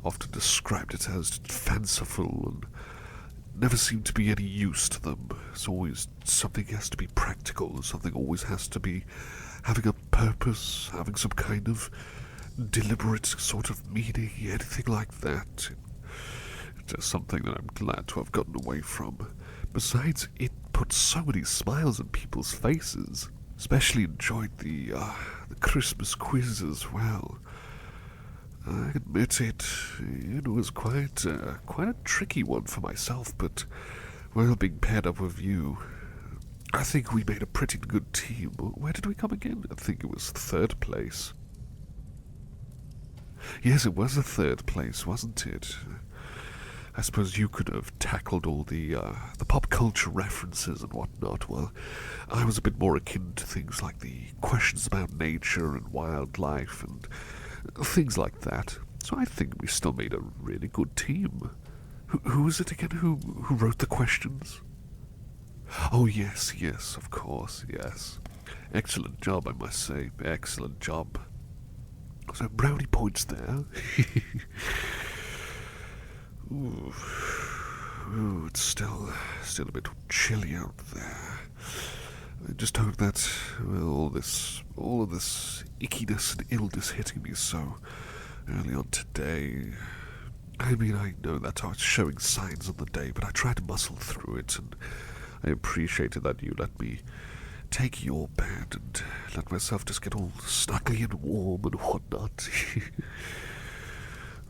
Speaker 2: often described it as, fanciful, and never seemed to be any use to them. It's always something has to be practical. Something always has to be having a purpose, having some kind of deliberate sort of meaning, anything like that. It's just something that I'm glad to have gotten away from. Besides, it put so many smiles on people's faces. Especially enjoyed the Christmas quiz as well. I admit it was quite a tricky one for myself, but, well, being paired up with you, I think we made a pretty good team. Where did we come again? I think it was 3rd place. Yes, it was the 3rd place, wasn't it? I suppose you could have tackled all the pop culture references and whatnot, while I was a bit more akin to things like the questions about nature and wildlife and things like that. So I think we still made a really good team. Who was it again who wrote the questions? Oh, yes, of course, yes. Excellent job, I must say. Excellent job. So, brownie points there. Ooh, it's still a bit chilly out there. I just hope that, well, all of this ickiness and illness hitting me so early on today. I mean, I know that I was showing signs on the day, but I tried to muscle through it, and I appreciated that you let me take your bed and let myself just get all snuggly and warm and whatnot.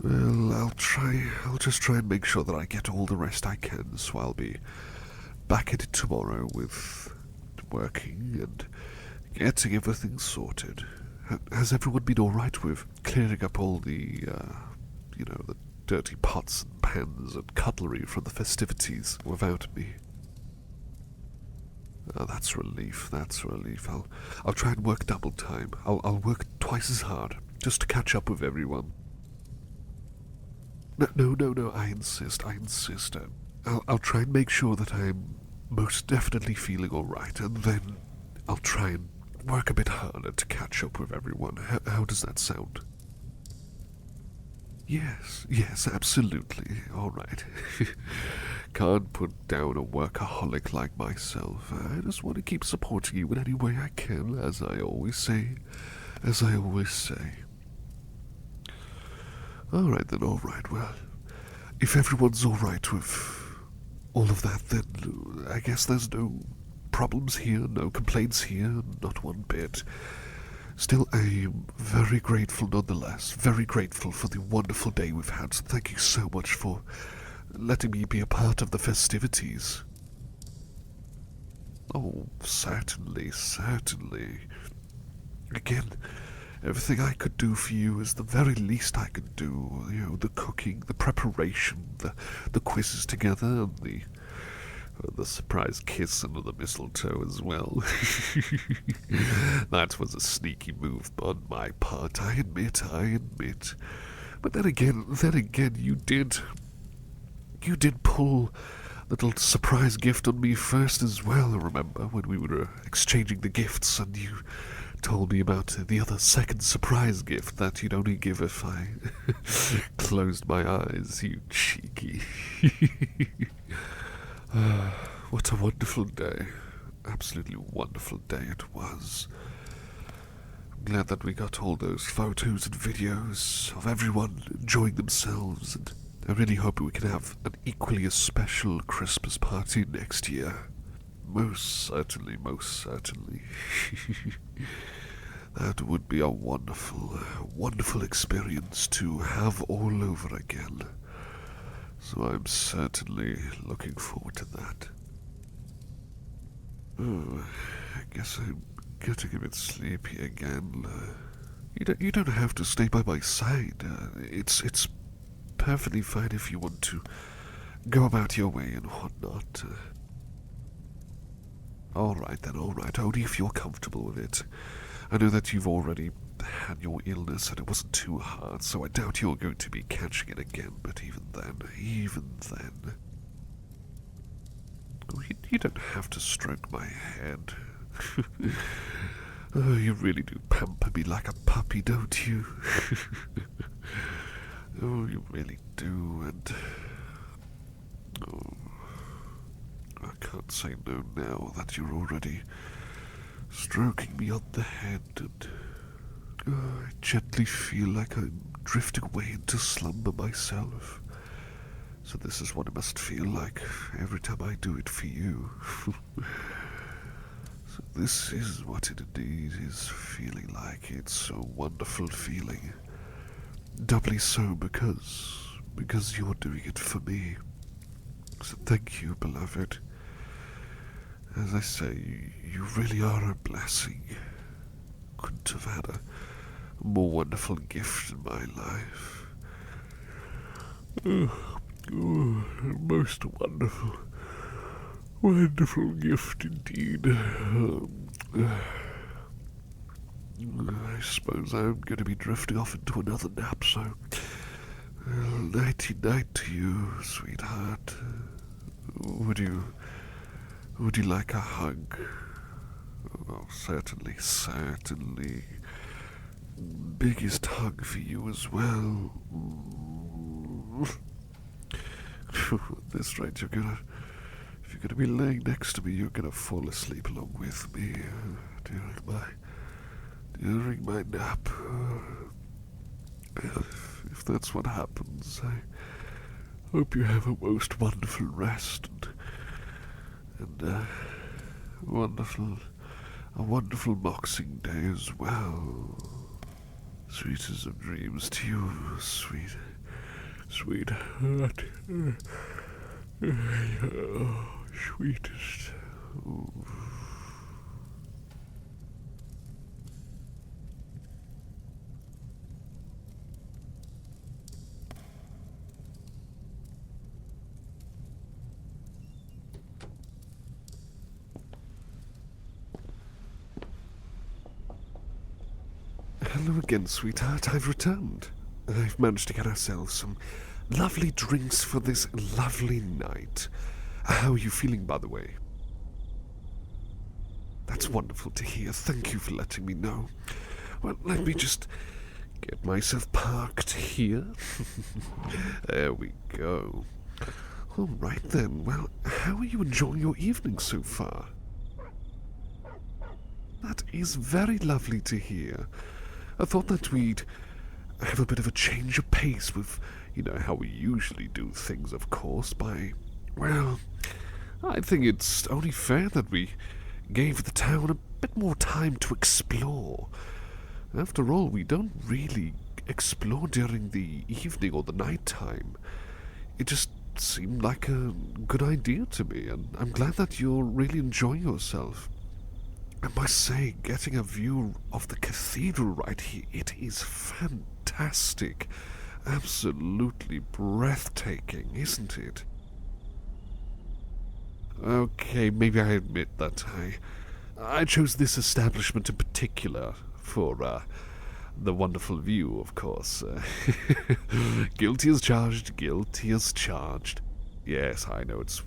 Speaker 2: Well, I'll just try and make sure that I get all the rest I can, so I'll be back at it tomorrow with working and getting everything sorted. Has everyone been alright with clearing up all the, the dirty pots and pans and cutlery from the festivities without me? Oh, that's relief. I'll try and work double time. I'll work twice as hard, just to catch up with everyone. No, I insist. I'll try and make sure that I'm most definitely feeling alright, and then I'll try and work a bit harder to catch up with everyone. How does that sound? Yes, absolutely. Alright. Can't put down a workaholic like myself. I just want to keep supporting you in any way I can, as I always say. Alright then, alright. Well, if everyone's alright with all of that, then I guess there's no problems here, no complaints here, not one bit. Still, I'm very grateful nonetheless, very grateful for the wonderful day we've had. So thank you so much for letting me be a part of the festivities. Oh, certainly. Again, everything I could do for you is the very least I could do. The cooking, the preparation, the quizzes together, and the surprise kiss under the mistletoe as well. That was a sneaky move on my part, I admit. But then again, you did pull a little surprise gift on me first as well. I remember when we were exchanging the gifts, and you told me about the other second surprise gift that you'd only give if I closed my eyes, you cheeky. What a wonderful day. Absolutely wonderful day it was. I'm glad that we got all those photos and videos of everyone enjoying themselves, and I really hope we can have an equally as special Christmas party next year. Most certainly. That would be a wonderful experience to have all over again. So I'm certainly looking forward to that. Oh, I guess I'm getting a bit sleepy again. You don't have to stay by my side. It's perfectly fine if you want to go about your way and whatnot. All right then, all right. Only if you're comfortable with it. I know that you've already had your illness and it wasn't too hard, so I doubt you're going to be catching it again. But even then... Oh, you don't have to stroke my head. Oh, you really do pamper me like a puppy, don't you? Oh, you really do, and... Oh, I can't say no now that you're already stroking me on the head, and I gently feel like I'm drifting away into slumber myself. So this is what it must feel like every time I do it for you. So this is what it indeed is feeling like. It's so wonderful feeling. Doubly so because you're doing it for me. So thank you, beloved. As I say, you really are a blessing. Couldn't have had a more wonderful gift in my life. Most wonderful gift indeed. I suppose I'm going to be drifting off into another nap, so nighty-night to you, sweetheart. Would you like a hug? Oh, certainly. Biggest hug for you as well. At this rate, if you're gonna be laying next to me, you're gonna fall asleep along with me during my nap. If that's what happens, I hope you have a most wonderful rest and a wonderful boxing day as well. Sweetest of dreams to you, sweetheart. Sweetest. Ooh. Hello again, sweetheart. I've returned. I've managed to get ourselves some lovely drinks for this lovely night. How are you feeling, by the way? That's wonderful to hear. Thank you for letting me know. Well, let me just get myself parked here. There we go. All right then. Well, how are you enjoying your evening so far? That is very lovely to hear. I thought that we'd have a bit of a change of pace with, how we usually do things, of course, well, I think it's only fair that we gave the town a bit more time to explore. After all, we don't really explore during the evening or the night time. It just seemed like a good idea to me, and I'm glad that you're really enjoying yourself. I must say, getting a view of the cathedral right here, it is fantastic. Absolutely breathtaking, isn't it? Okay, maybe I admit that I chose this establishment in particular for the wonderful view, of course. Guilty as charged, guilty as charged. Yes, I know it's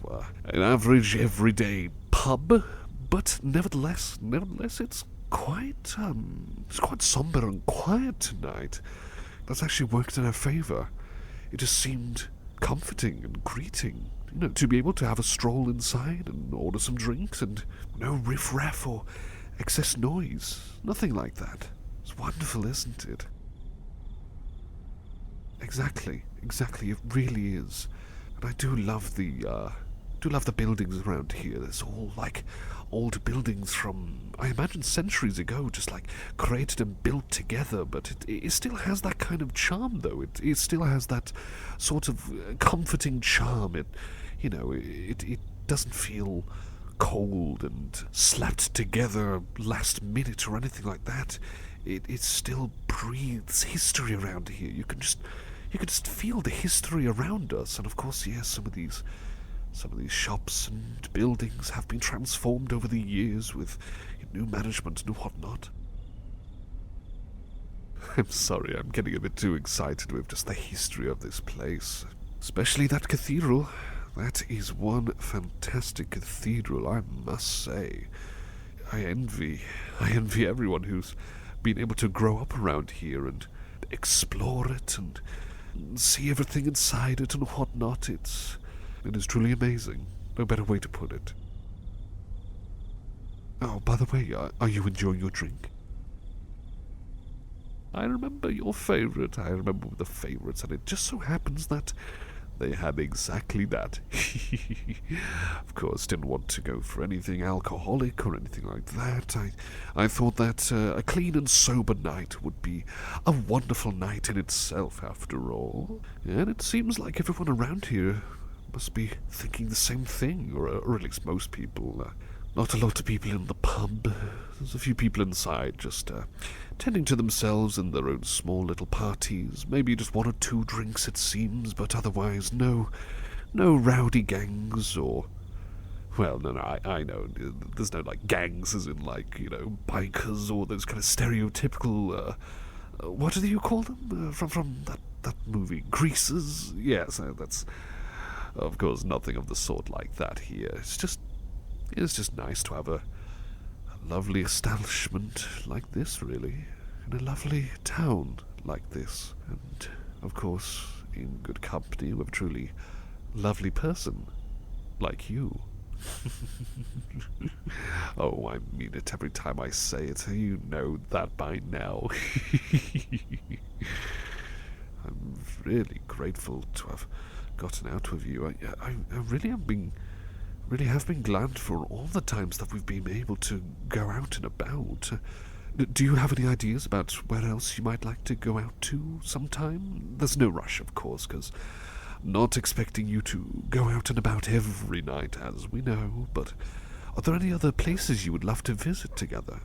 Speaker 2: an average, everyday pub, but nevertheless, it's quite somber and quiet tonight. That's actually worked in our favour. It just seemed comforting and greeting, to be able to have a stroll inside and order some drinks and no riff-raff or excess noise. Nothing like that. It's wonderful, isn't it? Exactly. It really is. And I do love the buildings around here. There's all like old buildings from, I imagine, centuries ago, just like created and built together, but it still has that kind of charm, though. It still has that sort of comforting charm. It doesn't feel cold and slapped together last minute or anything like that. It still breathes history around here. You can just you could just feel the history around us. And of course, yes, some of these shops and buildings have been transformed over the years with new management and whatnot. I'm sorry, I'm getting a bit too excited with just the history of this place. Especially that cathedral. That is one fantastic cathedral, I must say. I envy everyone who's been able to grow up around here and explore it and see everything inside it and whatnot. It is truly amazing. No better way to put it. Oh, by the way, are you enjoying your drink? I remember your favorite. I remember the favorites, and it just so happens that they had exactly that. Of course, didn't want to go for anything alcoholic or anything like that. I thought that a clean and sober night would be a wonderful night in itself, after all. And it seems like everyone around here must be thinking the same thing, or at least most people. Not a lot of people in the pub. There's a few people inside just tending to themselves in their own small little parties. Maybe just 1 or 2 drinks, it seems, but otherwise no rowdy gangs or... Well, no, I know. There's no, gangs as in, bikers or those kind of stereotypical... what do you call them? From that movie, Greasers? Yes, that's... Of course, nothing of the sort like that here. It's just nice to have a lovely establishment like this, really, in a lovely town like this, and, of course, in good company with a truly lovely person like you. Oh, I mean it every time I say it. You know that by now. I'm really grateful to have gotten out with you. I really have been glad for all the times that we've been able to go out and about. Do you have any ideas about where else you might like to go out to sometime? There's no rush, of course, because not expecting you to go out and about every night, as we know, but are there any other places you would love to visit together?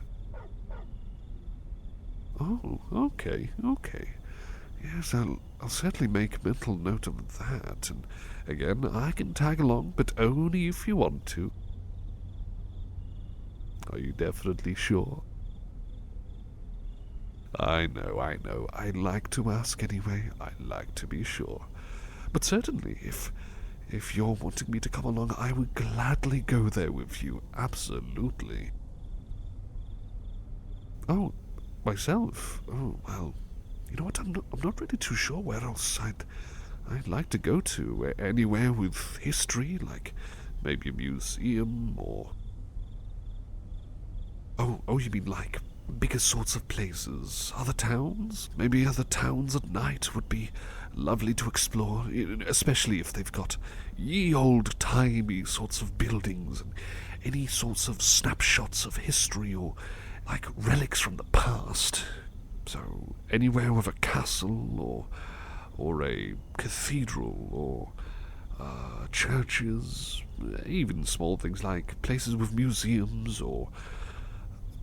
Speaker 2: Oh, okay. Yes, I'll certainly make mental note of that, and again, I can tag along, but only if you want to. Are you definitely sure? I know. I like to ask anyway. I like to be sure. But certainly, if you're wanting me to come along, I would gladly go there with you. Absolutely. Oh, myself? Oh, well, you know what? I'm not really too sure where else I'd like to go to. Anywhere with history, like maybe a museum or... Oh, you mean like bigger sorts of places? Other towns? Maybe other towns at night would be lovely to explore, especially if they've got ye old-timey sorts of buildings and any sorts of snapshots of history or like relics from the past. So anywhere with a castle or a cathedral or churches, even small things like places with museums or...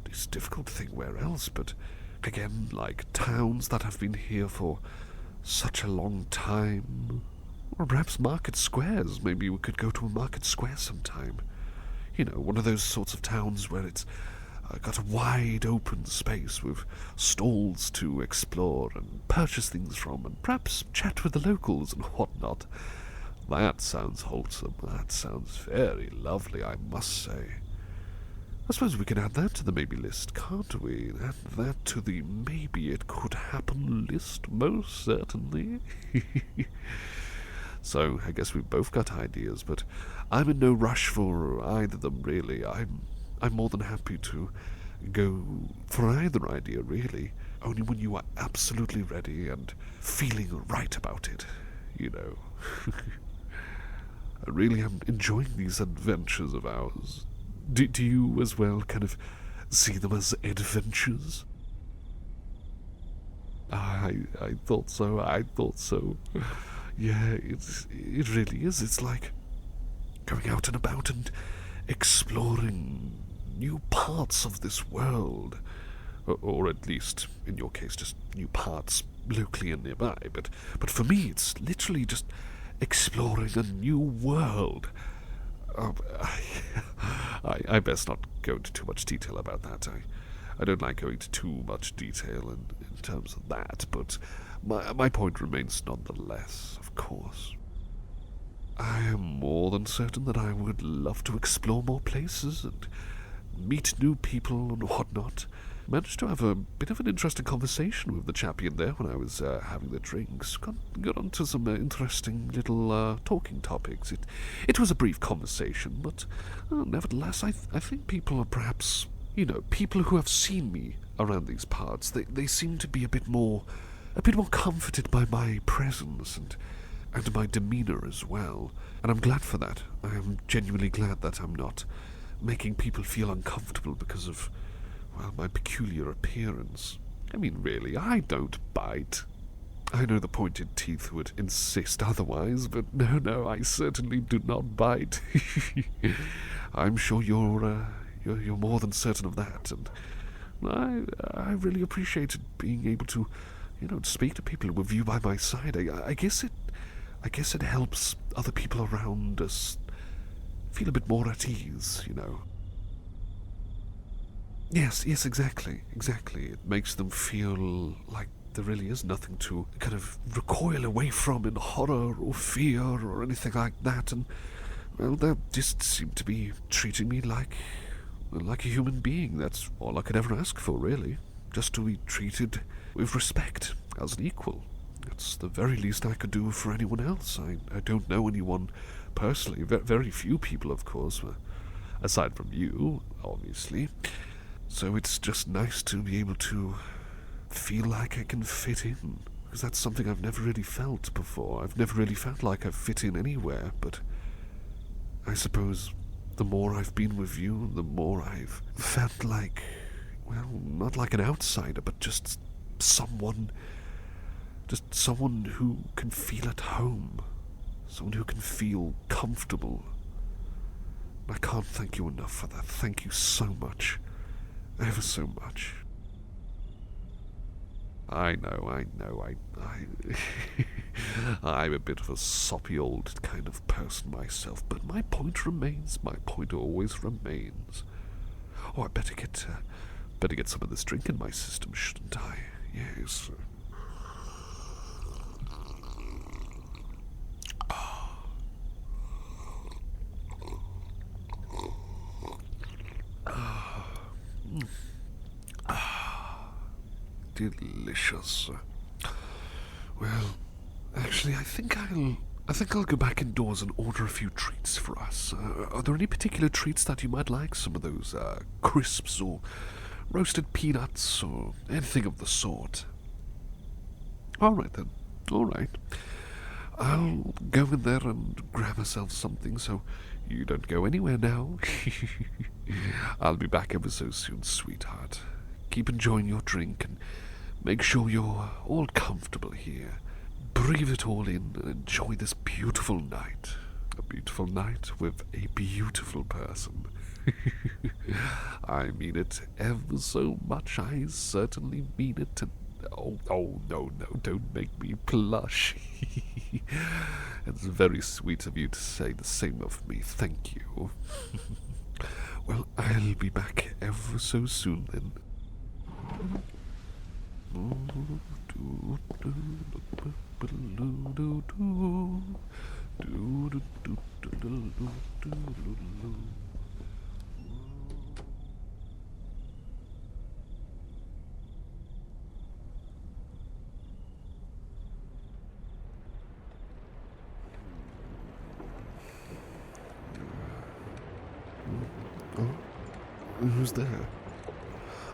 Speaker 2: It's difficult to think where else, but again, like towns that have been here for such a long time. Or perhaps market squares. Maybe we could go to a market square sometime. You know, one of those sorts of towns where it's got a wide open space with stalls to explore and purchase things from and perhaps chat with the locals and whatnot. That sounds wholesome. That sounds very lovely, I must say. I suppose we can add that to the maybe list, can't we? Add that to the maybe it could happen list, most certainly. So, I guess we've both got ideas, but I'm in no rush for either of them, really. I'm more than happy to go for either idea, really. Only when you are absolutely ready and feeling right about it, you know. I really am enjoying these adventures of ours. Do you as well kind of see them as adventures? I thought so. Yeah, it really is. It's like going out and about and exploring new parts of this world. Or at least, in your case, just new parts locally and nearby, but for me it's literally just exploring a new world. I best not go into too much detail about that. I don't like going into too much detail in terms of that, but my point remains nonetheless, of course. I am more than certain that I would love to explore more places and meet new people and whatnot. Managed to have a bit of an interesting conversation with the chappie there when I was having the drinks. Got onto some interesting little talking topics. It was a brief conversation, but nevertheless, I think people are perhaps, people who have seen me around these parts, they seem to be a bit more comforted by my presence and my demeanour as well. And I'm glad for that. I am genuinely glad that I'm not making people feel uncomfortable because of, well, my peculiar appearance. I mean, really, I don't bite. I know the pointed teeth would insist otherwise, but no, I certainly do not bite. I'm sure you're more than certain of that, and I really appreciated being able to, speak to people with you by my side. I guess it helps other people around us feel a bit more at ease, Yes, exactly. It makes them feel like there really is nothing to kind of recoil away from in horror or fear or anything like that, and, well, they just seem to be treating me like a human being. That's all I could ever ask for, really. Just to be treated with respect, as an equal. That's the very least I could do for anyone else. I don't know anyone personally, very few people, of course, aside from you, obviously. So it's just nice to be able to feel like I can fit in, because that's something I've never really felt before. I've never really felt like I've fit in anywhere, but I suppose the more I've been with you, the more I've felt like, well, not like an outsider, but just someone who can feel at home, someone who can feel comfortable. I can't thank you enough for that. Thank you so much. Ever so much. I know, I'm a bit of a soppy old kind of person myself, but my point always remains. Oh, I better get some of this drink in my system, shouldn't I? Yes. Delicious. Well, actually, I think I'll go back indoors and order a few treats for us. Are there any particular treats that you might like? Some of those crisps or roasted peanuts or anything of the sort? All right then. All right. I'll go in there and grab myself something, so you don't go anywhere now. I'll be back ever so soon, sweetheart. Keep enjoying your drink and make sure you're all comfortable here. Breathe it all in and enjoy this beautiful night. A beautiful night with a beautiful person. I mean it ever so much. I certainly mean it. And oh, no, don't make me blush. It's very sweet of you to say the same of me. Thank you. Well, I'll be back ever so soon then. Who's there?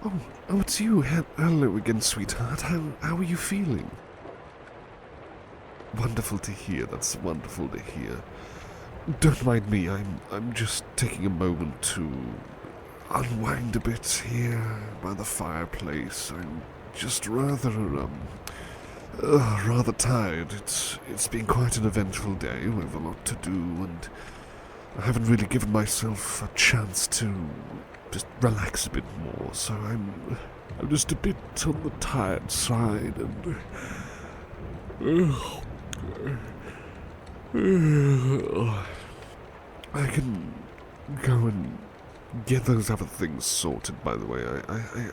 Speaker 2: Oh, it's you. Hello again, sweetheart. How are you feeling? Wonderful to hear. That's wonderful to hear. Don't mind me. I'm just taking a moment to unwind a bit here by the fireplace. I'm just rather tired. It's been quite an eventful day with a lot to do, and I haven't really given myself a chance to just relax a bit more, so I'm just a bit on the tired side, and I can go and get those other things sorted. By the way,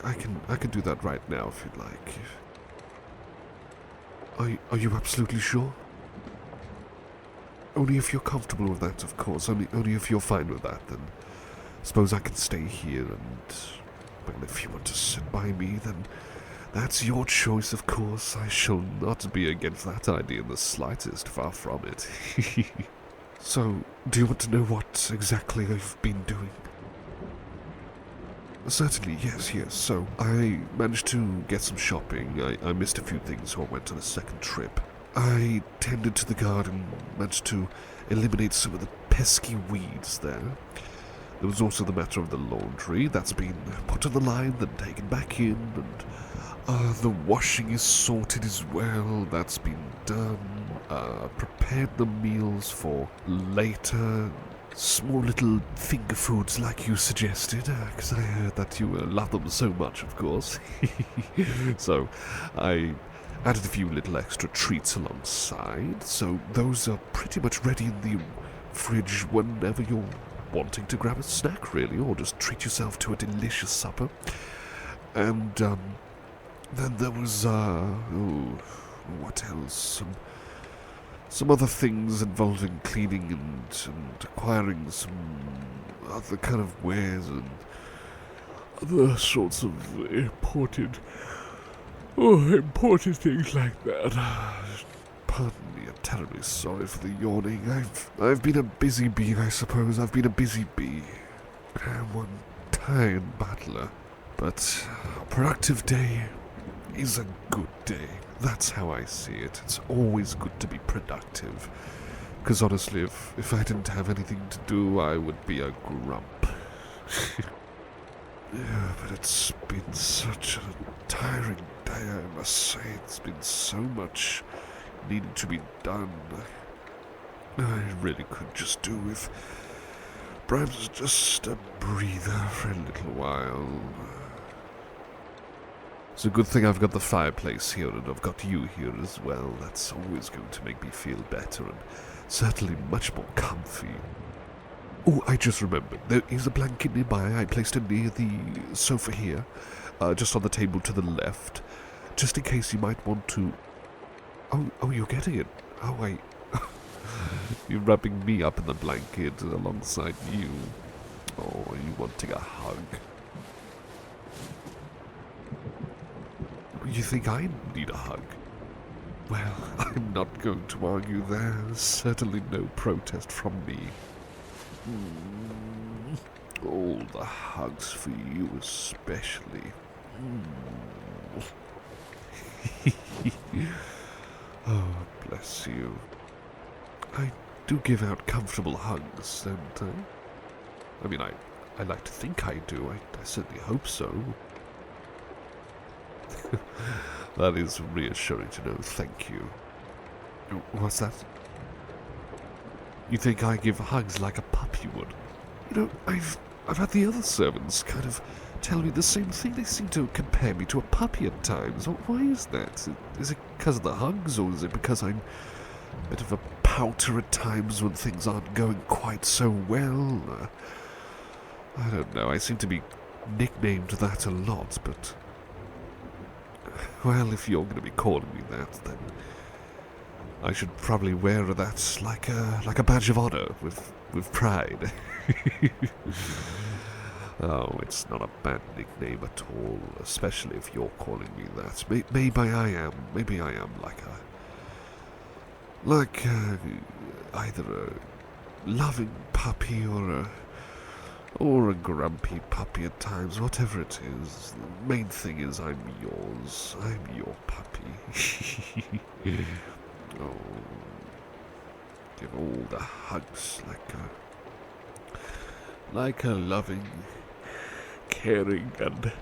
Speaker 2: I can do that right now if you'd like. Are you absolutely sure? Only if you're comfortable with that, of course. Only if you're fine with that, then suppose I can stay here, and well, if you want to sit by me, then that's your choice, of course. I shall not be against that idea in the slightest, far from it. So, do you want to know what exactly I've been doing? Certainly, yes. So, I managed to get some shopping. I missed a few things, so I went on a second trip. I tended to the garden, managed to eliminate some of the pesky weeds there. There was also the matter of the laundry. That's been put on the line, then taken back in, and the washing is sorted as well. That's been done. Prepared the meals for later. Small little finger foods like you suggested, because I heard that you love them so much, of course. So, I added a few little extra treats alongside, so those are pretty much ready in the fridge whenever you're wanting to grab a snack, really, or just treat yourself to a delicious supper. And then there was, what else? Some other things involving cleaning and acquiring some other kind of wares and other sorts of imported things like that. Pardon me, I'm terribly sorry for the yawning. I've been a busy bee, I suppose. I've been a busy bee. I'm one tired butler. But a productive day is a good day. That's how I see it. It's always good to be productive. Because honestly, if I didn't have anything to do, I would be a grump. Yeah, but it's been such a tiring day, I must say. It's been so much needing to be done. I really could just do with perhaps just a breather for a little while. It's a good thing I've got the fireplace here and I've got you here as well. That's always going to make me feel better and certainly much more comfy. Oh, I just remembered. There is a blanket nearby. I placed it near the sofa here, just on the table to the left, just in case you might want to... Oh, you're getting it. Oh, you're wrapping me up in the blanket alongside you. Oh, are you wanting a hug? You think I need a hug? Well, I'm not going to argue there. Certainly no protest from me. All the hugs for you especially. Oh, bless you. I do give out comfortable hugs, don't I? I mean, I like to think I do. I certainly hope so. That is reassuring to know, thank you. What's that? You think I give hugs like a puppy would? You know, I've had the other servants kind of tell me the same thing. They seem to compare me to a puppy at times. Why is that? Is it because of the hugs, or is it because I'm a bit of a pouter at times when things aren't going quite so well? I don't know. I seem to be nicknamed that a lot, but... Well, if you're going to be calling me that, then I should probably wear that like a badge of honor, with pride. Oh, it's not a bad nickname at all, especially if you're calling me that. Maybe I am like either a loving puppy or a grumpy puppy at times, whatever it is. The main thing is I'm yours. I'm your puppy. Oh, give all the hugs like a loving, caring, and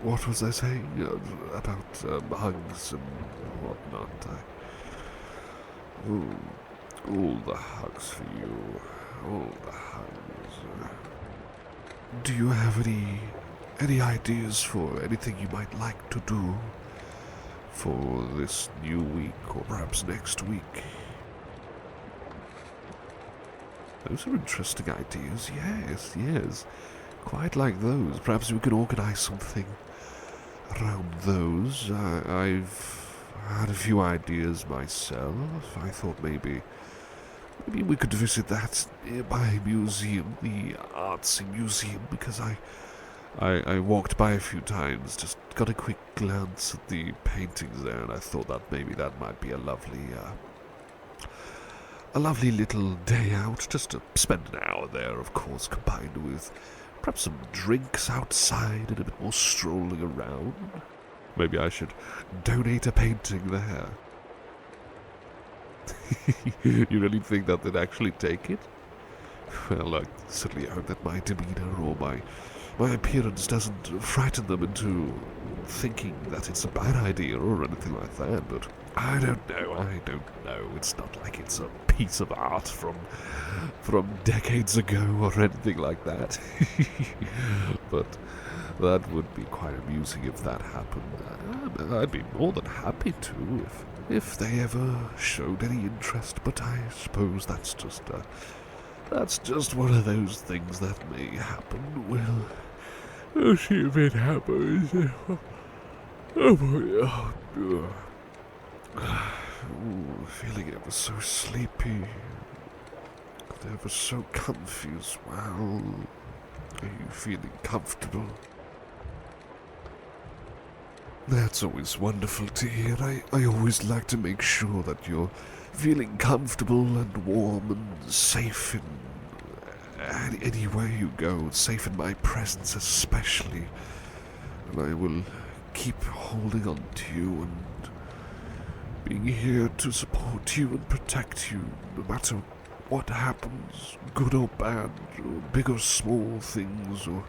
Speaker 2: what was I saying about hugs and whatnot? All the hugs for you. All the hugs. Do you have any ideas for anything you might like to do for this new week or perhaps next week? Those are interesting ideas, yes. Quite like those. Perhaps we can organize something around those. I've had a few ideas myself. I thought maybe we could visit that nearby museum, the artsy museum, because I walked by a few times, just got a quick glance at the paintings there, and I thought that maybe that might be a lovely little day out, just to spend an hour there, of course, combined with perhaps some drinks outside and a bit more strolling around. Maybe I should donate a painting there. You really think that they'd actually take it? Well, I certainly hope that my demeanor or my appearance doesn't frighten them into thinking that it's a bad idea or anything like that, but I don't know. It's not like it's a piece of art from decades ago or anything like that. But that would be quite amusing if that happened. I'd be more than happy to if they ever showed any interest, but I suppose that's just one of those things that may happen. We'll see if it happens. Oh boy, feeling ever so sleepy, ever so comfy as well. Are you feeling comfortable? That's always wonderful to hear. I always like to make sure that you're feeling comfortable and warm and safe in anywhere you go, safe in my presence especially. And I will keep holding on to you and being here to support you and protect you no matter what happens, good or bad, or big or small things, or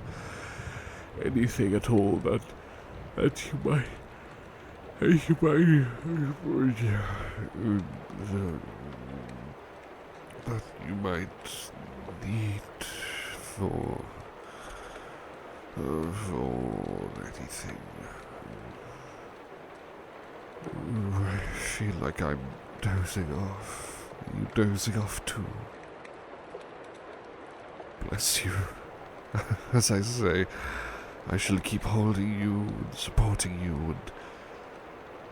Speaker 2: anything at all that you might need for anything. I feel like I'm dozing off. Are you dozing off too? Bless you. As I say, I shall keep holding you and supporting you, and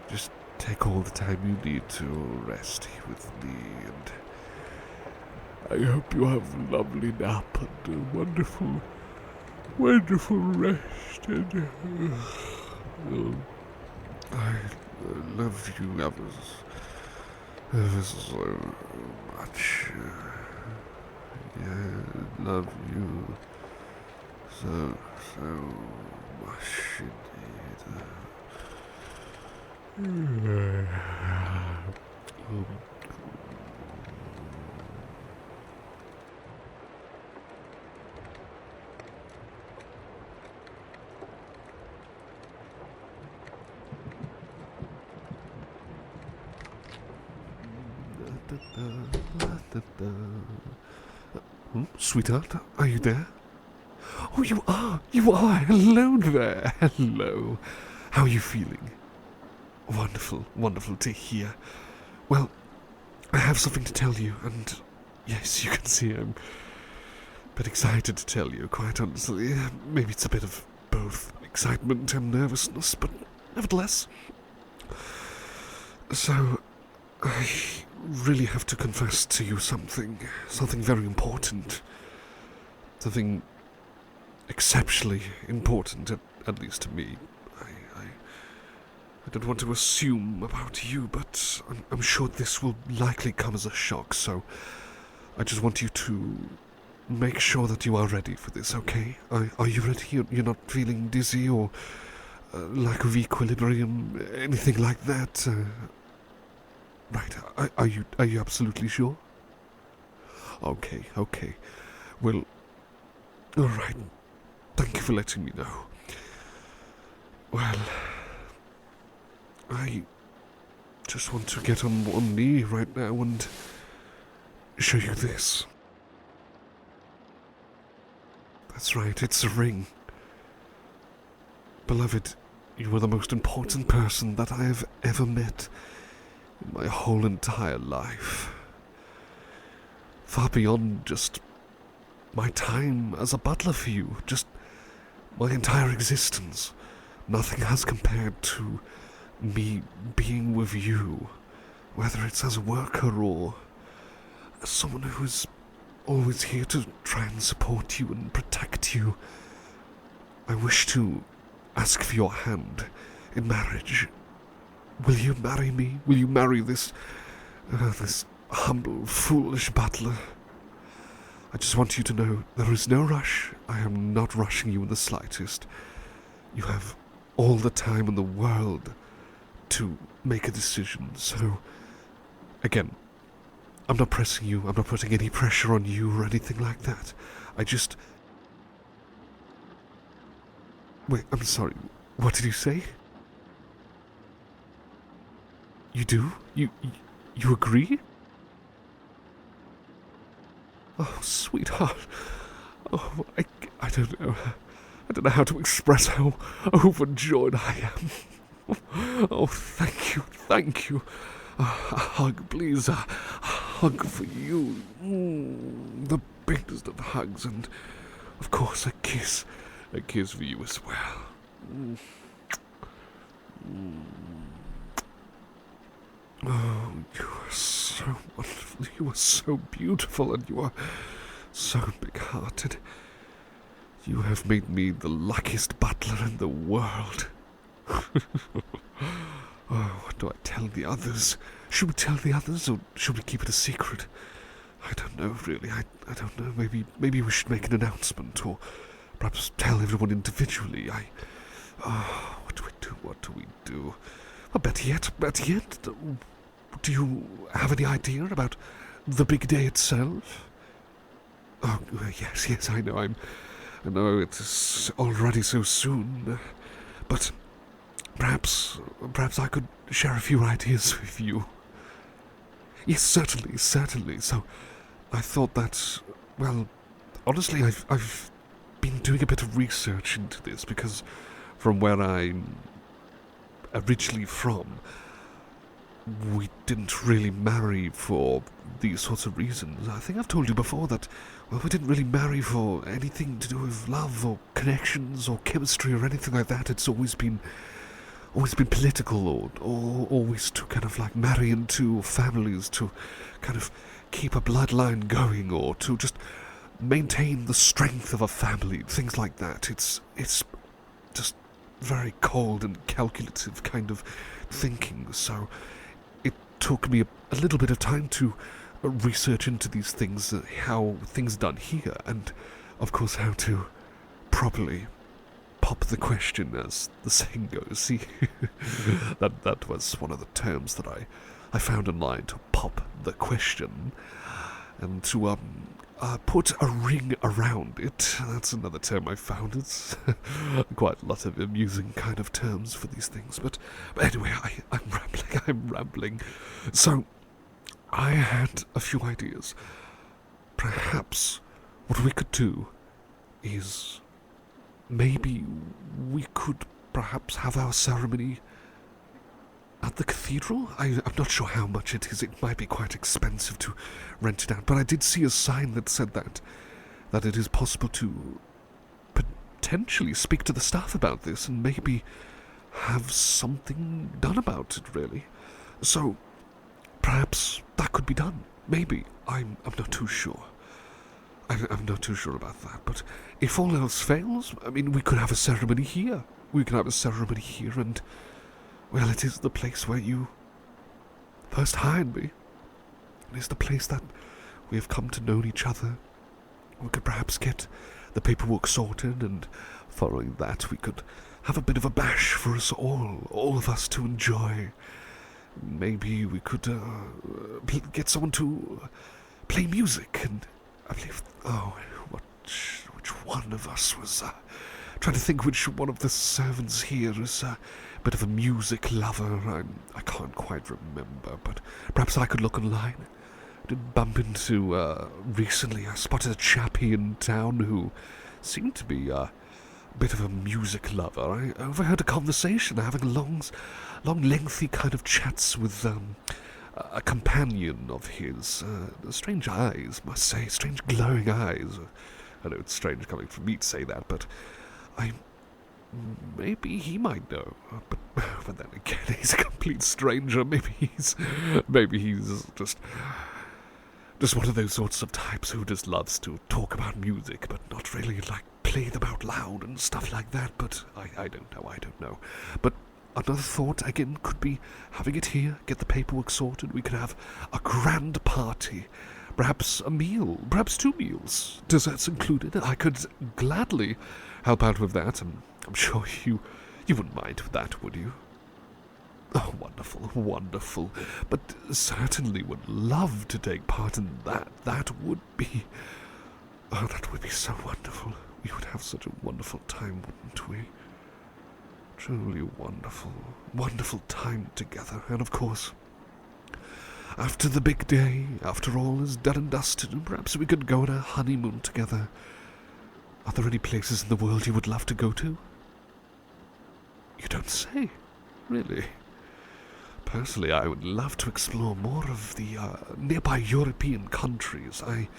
Speaker 2: just take all the time you need to rest here with me, and I hope you have a lovely nap and a wonderful rest, and I love you ever so much. Yeah, love you so much indeed. Sweetheart, are you there? Oh, you are! Hello there! Hello! How are you feeling? Wonderful to hear. Well, I have something to tell you, and yes, you can see I'm a bit excited to tell you, quite honestly. Maybe it's a bit of both excitement and nervousness, but nevertheless. So, I really have to confess to you something very important. Something exceptionally important, at least to me. I don't want to assume about you, but I'm sure this will likely come as a shock, so I just want you to make sure that you are ready for this, okay? Are you ready? You're not feeling dizzy or lack of equilibrium, anything like that? Right, are you absolutely sure? Okay. Well, alright. Thank you for letting me know. Well, I just want to get on one knee right now and
Speaker 1: show you this. That's right, it's a ring. Beloved, you are the most important person that I have ever met in my whole entire life. Far beyond just my time as a butler for you, just my entire existence. Nothing has compared to me being with you, whether it's as a worker or as someone who is always here to try and support you and protect you. I wish to ask for your hand in marriage. Will you marry me? Will you marry this humble, foolish butler? I just want you to know there is no rush. I am not rushing you in the slightest. You have all the time in the world to make a decision. So, again, I'm not pressing you. I'm not putting any pressure on you or anything like that. I just... Wait, I'm sorry. What did you say? You do? You agree? Oh, sweetheart. Oh, I don't know. I don't know how to express how overjoyed I am. Oh, thank you, thank you. A hug, please. A hug for you. The biggest of hugs, and of course a kiss. A kiss for you as well. Oh, you are so wonderful. You are so beautiful, and you are so big-hearted. You have made me the luckiest butler in the world. Oh, what do I tell the others? Should we tell the others, or should we keep it a secret? I don't know, really. I don't know. Maybe we should make an announcement, or perhaps tell everyone individually. What do we do? What do we do? Well, better yet, do you have any idea about the big day itself? Oh, yes, I know. I know it's already so soon, but perhaps I could share a few ideas with you. Yes, certainly. So, I thought that, well, honestly, I've been doing a bit of research into this, because from where I'm originally from, we didn't really marry for these sorts of reasons. I think I've told you before that, well, we didn't really marry for anything to do with love or connections or chemistry or anything like that. It's always been political, or always to kind of like marry into families to kind of keep a bloodline going, or to just maintain the strength of a family, things like that. It's just very cold and calculative kind of thinking, so it took me a little bit of time to research into these things, how things are done here, and of course how to properly pop the question, as the saying goes. See, that was one of the terms that I found online, to pop the question, and to put a ring around it. That's another term I found. It's quite a lot of amusing kind of terms for these things. But anyway, I'm rambling. So, I had a few ideas. Perhaps what we could do is maybe we could perhaps have our ceremony at the cathedral? I'm not sure how much it is. It might be quite expensive to rent it out, but I did see a sign that said that it is possible to potentially speak to the staff about this and maybe have something done about it, really. So, perhaps that could be done. Maybe. I'm not too sure. I'm not too sure about that, but if all else fails, I mean, we could have a ceremony here. And, well, it is the place where you first hired me. It is the place that we have come to know each other. We could perhaps get the paperwork sorted, and following that we could have a bit of a bash for us all of us to enjoy. Maybe we could get someone to play music, and I believe, which one of us was, trying to think which one of the servants here is a bit of a music lover. I can't quite remember, but perhaps I could look online.
Speaker 2: did bump into recently. I spotted a chappie in town who seemed to be a bit of a music lover. I overheard a conversation having long, lengthy kind of chats with a companion of his. Strange eyes, must say, strange glowing eyes. I know it's strange coming from me to say that, but maybe he might know. But then again, he's a complete stranger. Maybe he's just one of those sorts of types who just loves to talk about music, but not really like play them out loud and stuff like that. But I don't know. But another thought, again, could be having it here, get the paperwork sorted. We could have a grand party. Perhaps a meal, perhaps 2 meals, desserts included. I could gladly help out with that, and I'm sure you wouldn't mind with that, would you? Oh, wonderful, wonderful. But certainly would love to take part in that. That would be so wonderful. We would have such a wonderful time, wouldn't we? Truly wonderful, wonderful time together. And of course, after the big day, after all is done and dusted, perhaps we could go on a honeymoon together. Are there any places in the world you would love to go to? You don't say. Really? Personally, I would love to explore more of the nearby European countries. I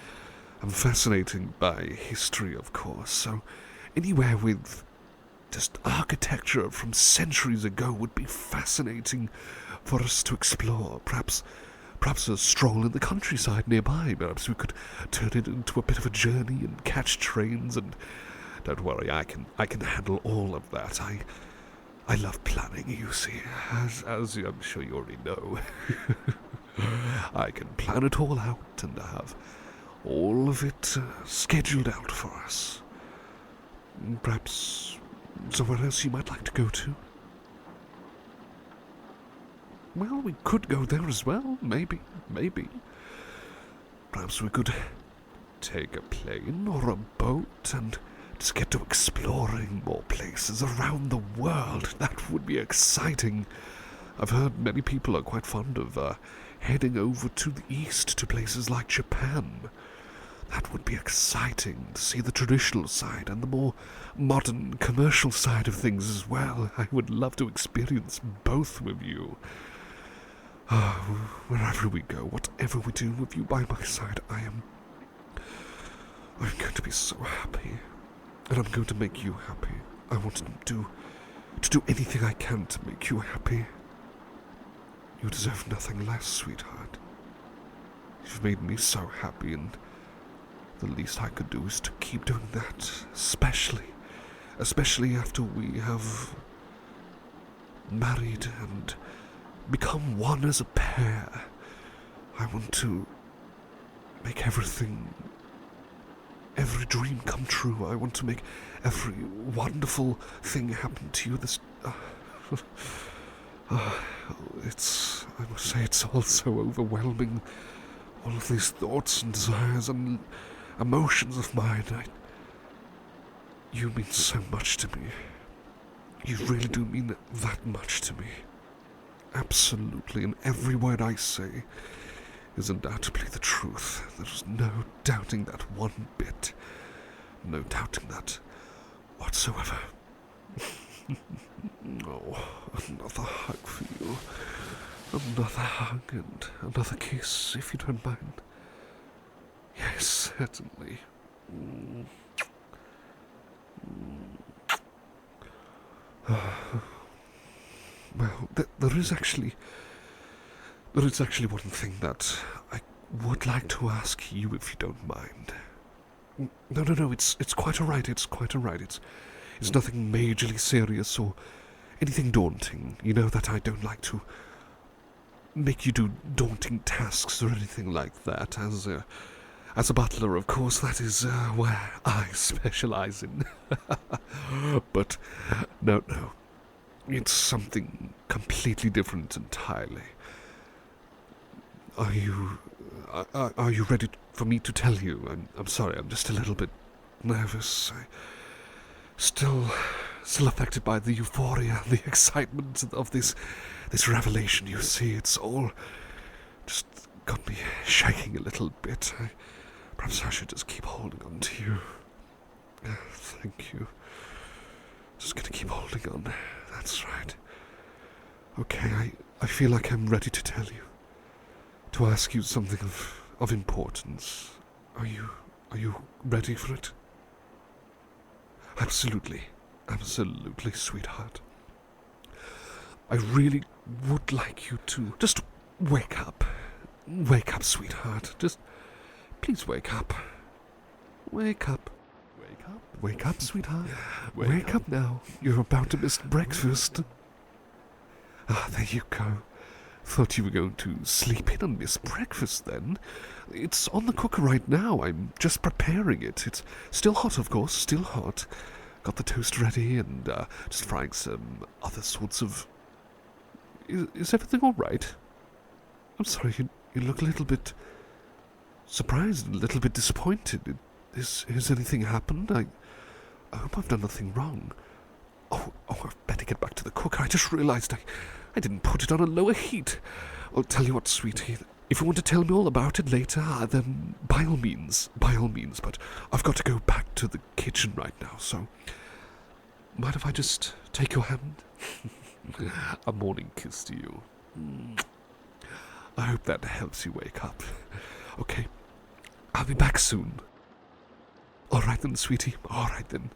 Speaker 2: am fascinated by history, of course, so anywhere with just architecture from centuries ago would be fascinating for us to explore. Perhaps a stroll in the countryside nearby. Perhaps we could turn it into a bit of a journey and catch trains. And don't worry, I can handle all of that. I love planning, you see, as I'm sure you already know. I can plan it all out and have all of it scheduled out for us. Perhaps somewhere else you might like to go to? Well, we could go there as well, maybe. Perhaps we could take a plane or a boat and just get to exploring more places around the world. That would be exciting. I've heard many people are quite fond of heading over to the east to places like Japan. That would be exciting to see the traditional side and the more modern commercial side of things as well. I would love to experience both with you. Wherever we go, whatever we do with you by my side, I'm going to be so happy. And I'm going to make you happy. I want to do anything I can to make you happy. You deserve nothing less, sweetheart. You've made me so happy, and the least I could do is to keep doing that, especially after we have married and become one as a pair. I want to make every dream come true. I want to make every wonderful thing happen to you. I must say, it's all so overwhelming. All of these thoughts and desires and emotions of mine. You mean so much to me. You really do mean that much to me. Absolutely, and every word I say is undoubtedly the truth. There's no doubting that one bit. No doubting that whatsoever. Oh, another hug for you. Another hug and another kiss, if you don't mind. Yes, certainly. Well, there is actually one thing that I would like to ask you, if you don't mind. No, it's quite alright, it's nothing majorly serious or anything daunting. You know that I don't like to make you do daunting tasks or anything like that. As a butler, of course, that is where I specialize in. But no. It's something completely different entirely. Are you ready for me to tell you? I'm sorry, I'm just a little bit nervous. Still affected by the euphoria, the excitement of this revelation, you see. It's all just got me shaking a little bit. Perhaps I should just keep holding on to you. Thank you. Just gonna keep holding on. That's right. Okay, I feel like I'm ready to tell you. To ask you something of importance. Are you ready for it? Absolutely. Absolutely, sweetheart. I really would like you to just wake up. Wake up, sweetheart. Just please wake up. Wake up. Wake up. Wake up, sweetheart. Wake up now. You're about to miss breakfast. Ah, there you go. Thought you were going to sleep in and miss breakfast then. It's on the cooker right now. I'm just preparing it. It's still hot, of course, still hot. Got the toast ready and just frying some other sorts of... Is everything all right? I'm sorry, you look a little bit surprised and a little bit disappointed. Has anything happened? I hope I've done nothing wrong. Oh, I've better get back to the cooker. I just realized I didn't put it on a lower heat. I'll tell you what, sweetie. If you want to tell me all about it later, then by all means. But I've got to go back to the kitchen right now, so... Mind if I just take your hand? A morning kiss to you. I hope that helps you wake up. Okay, I'll be back soon. All right then, sweetie. All right then.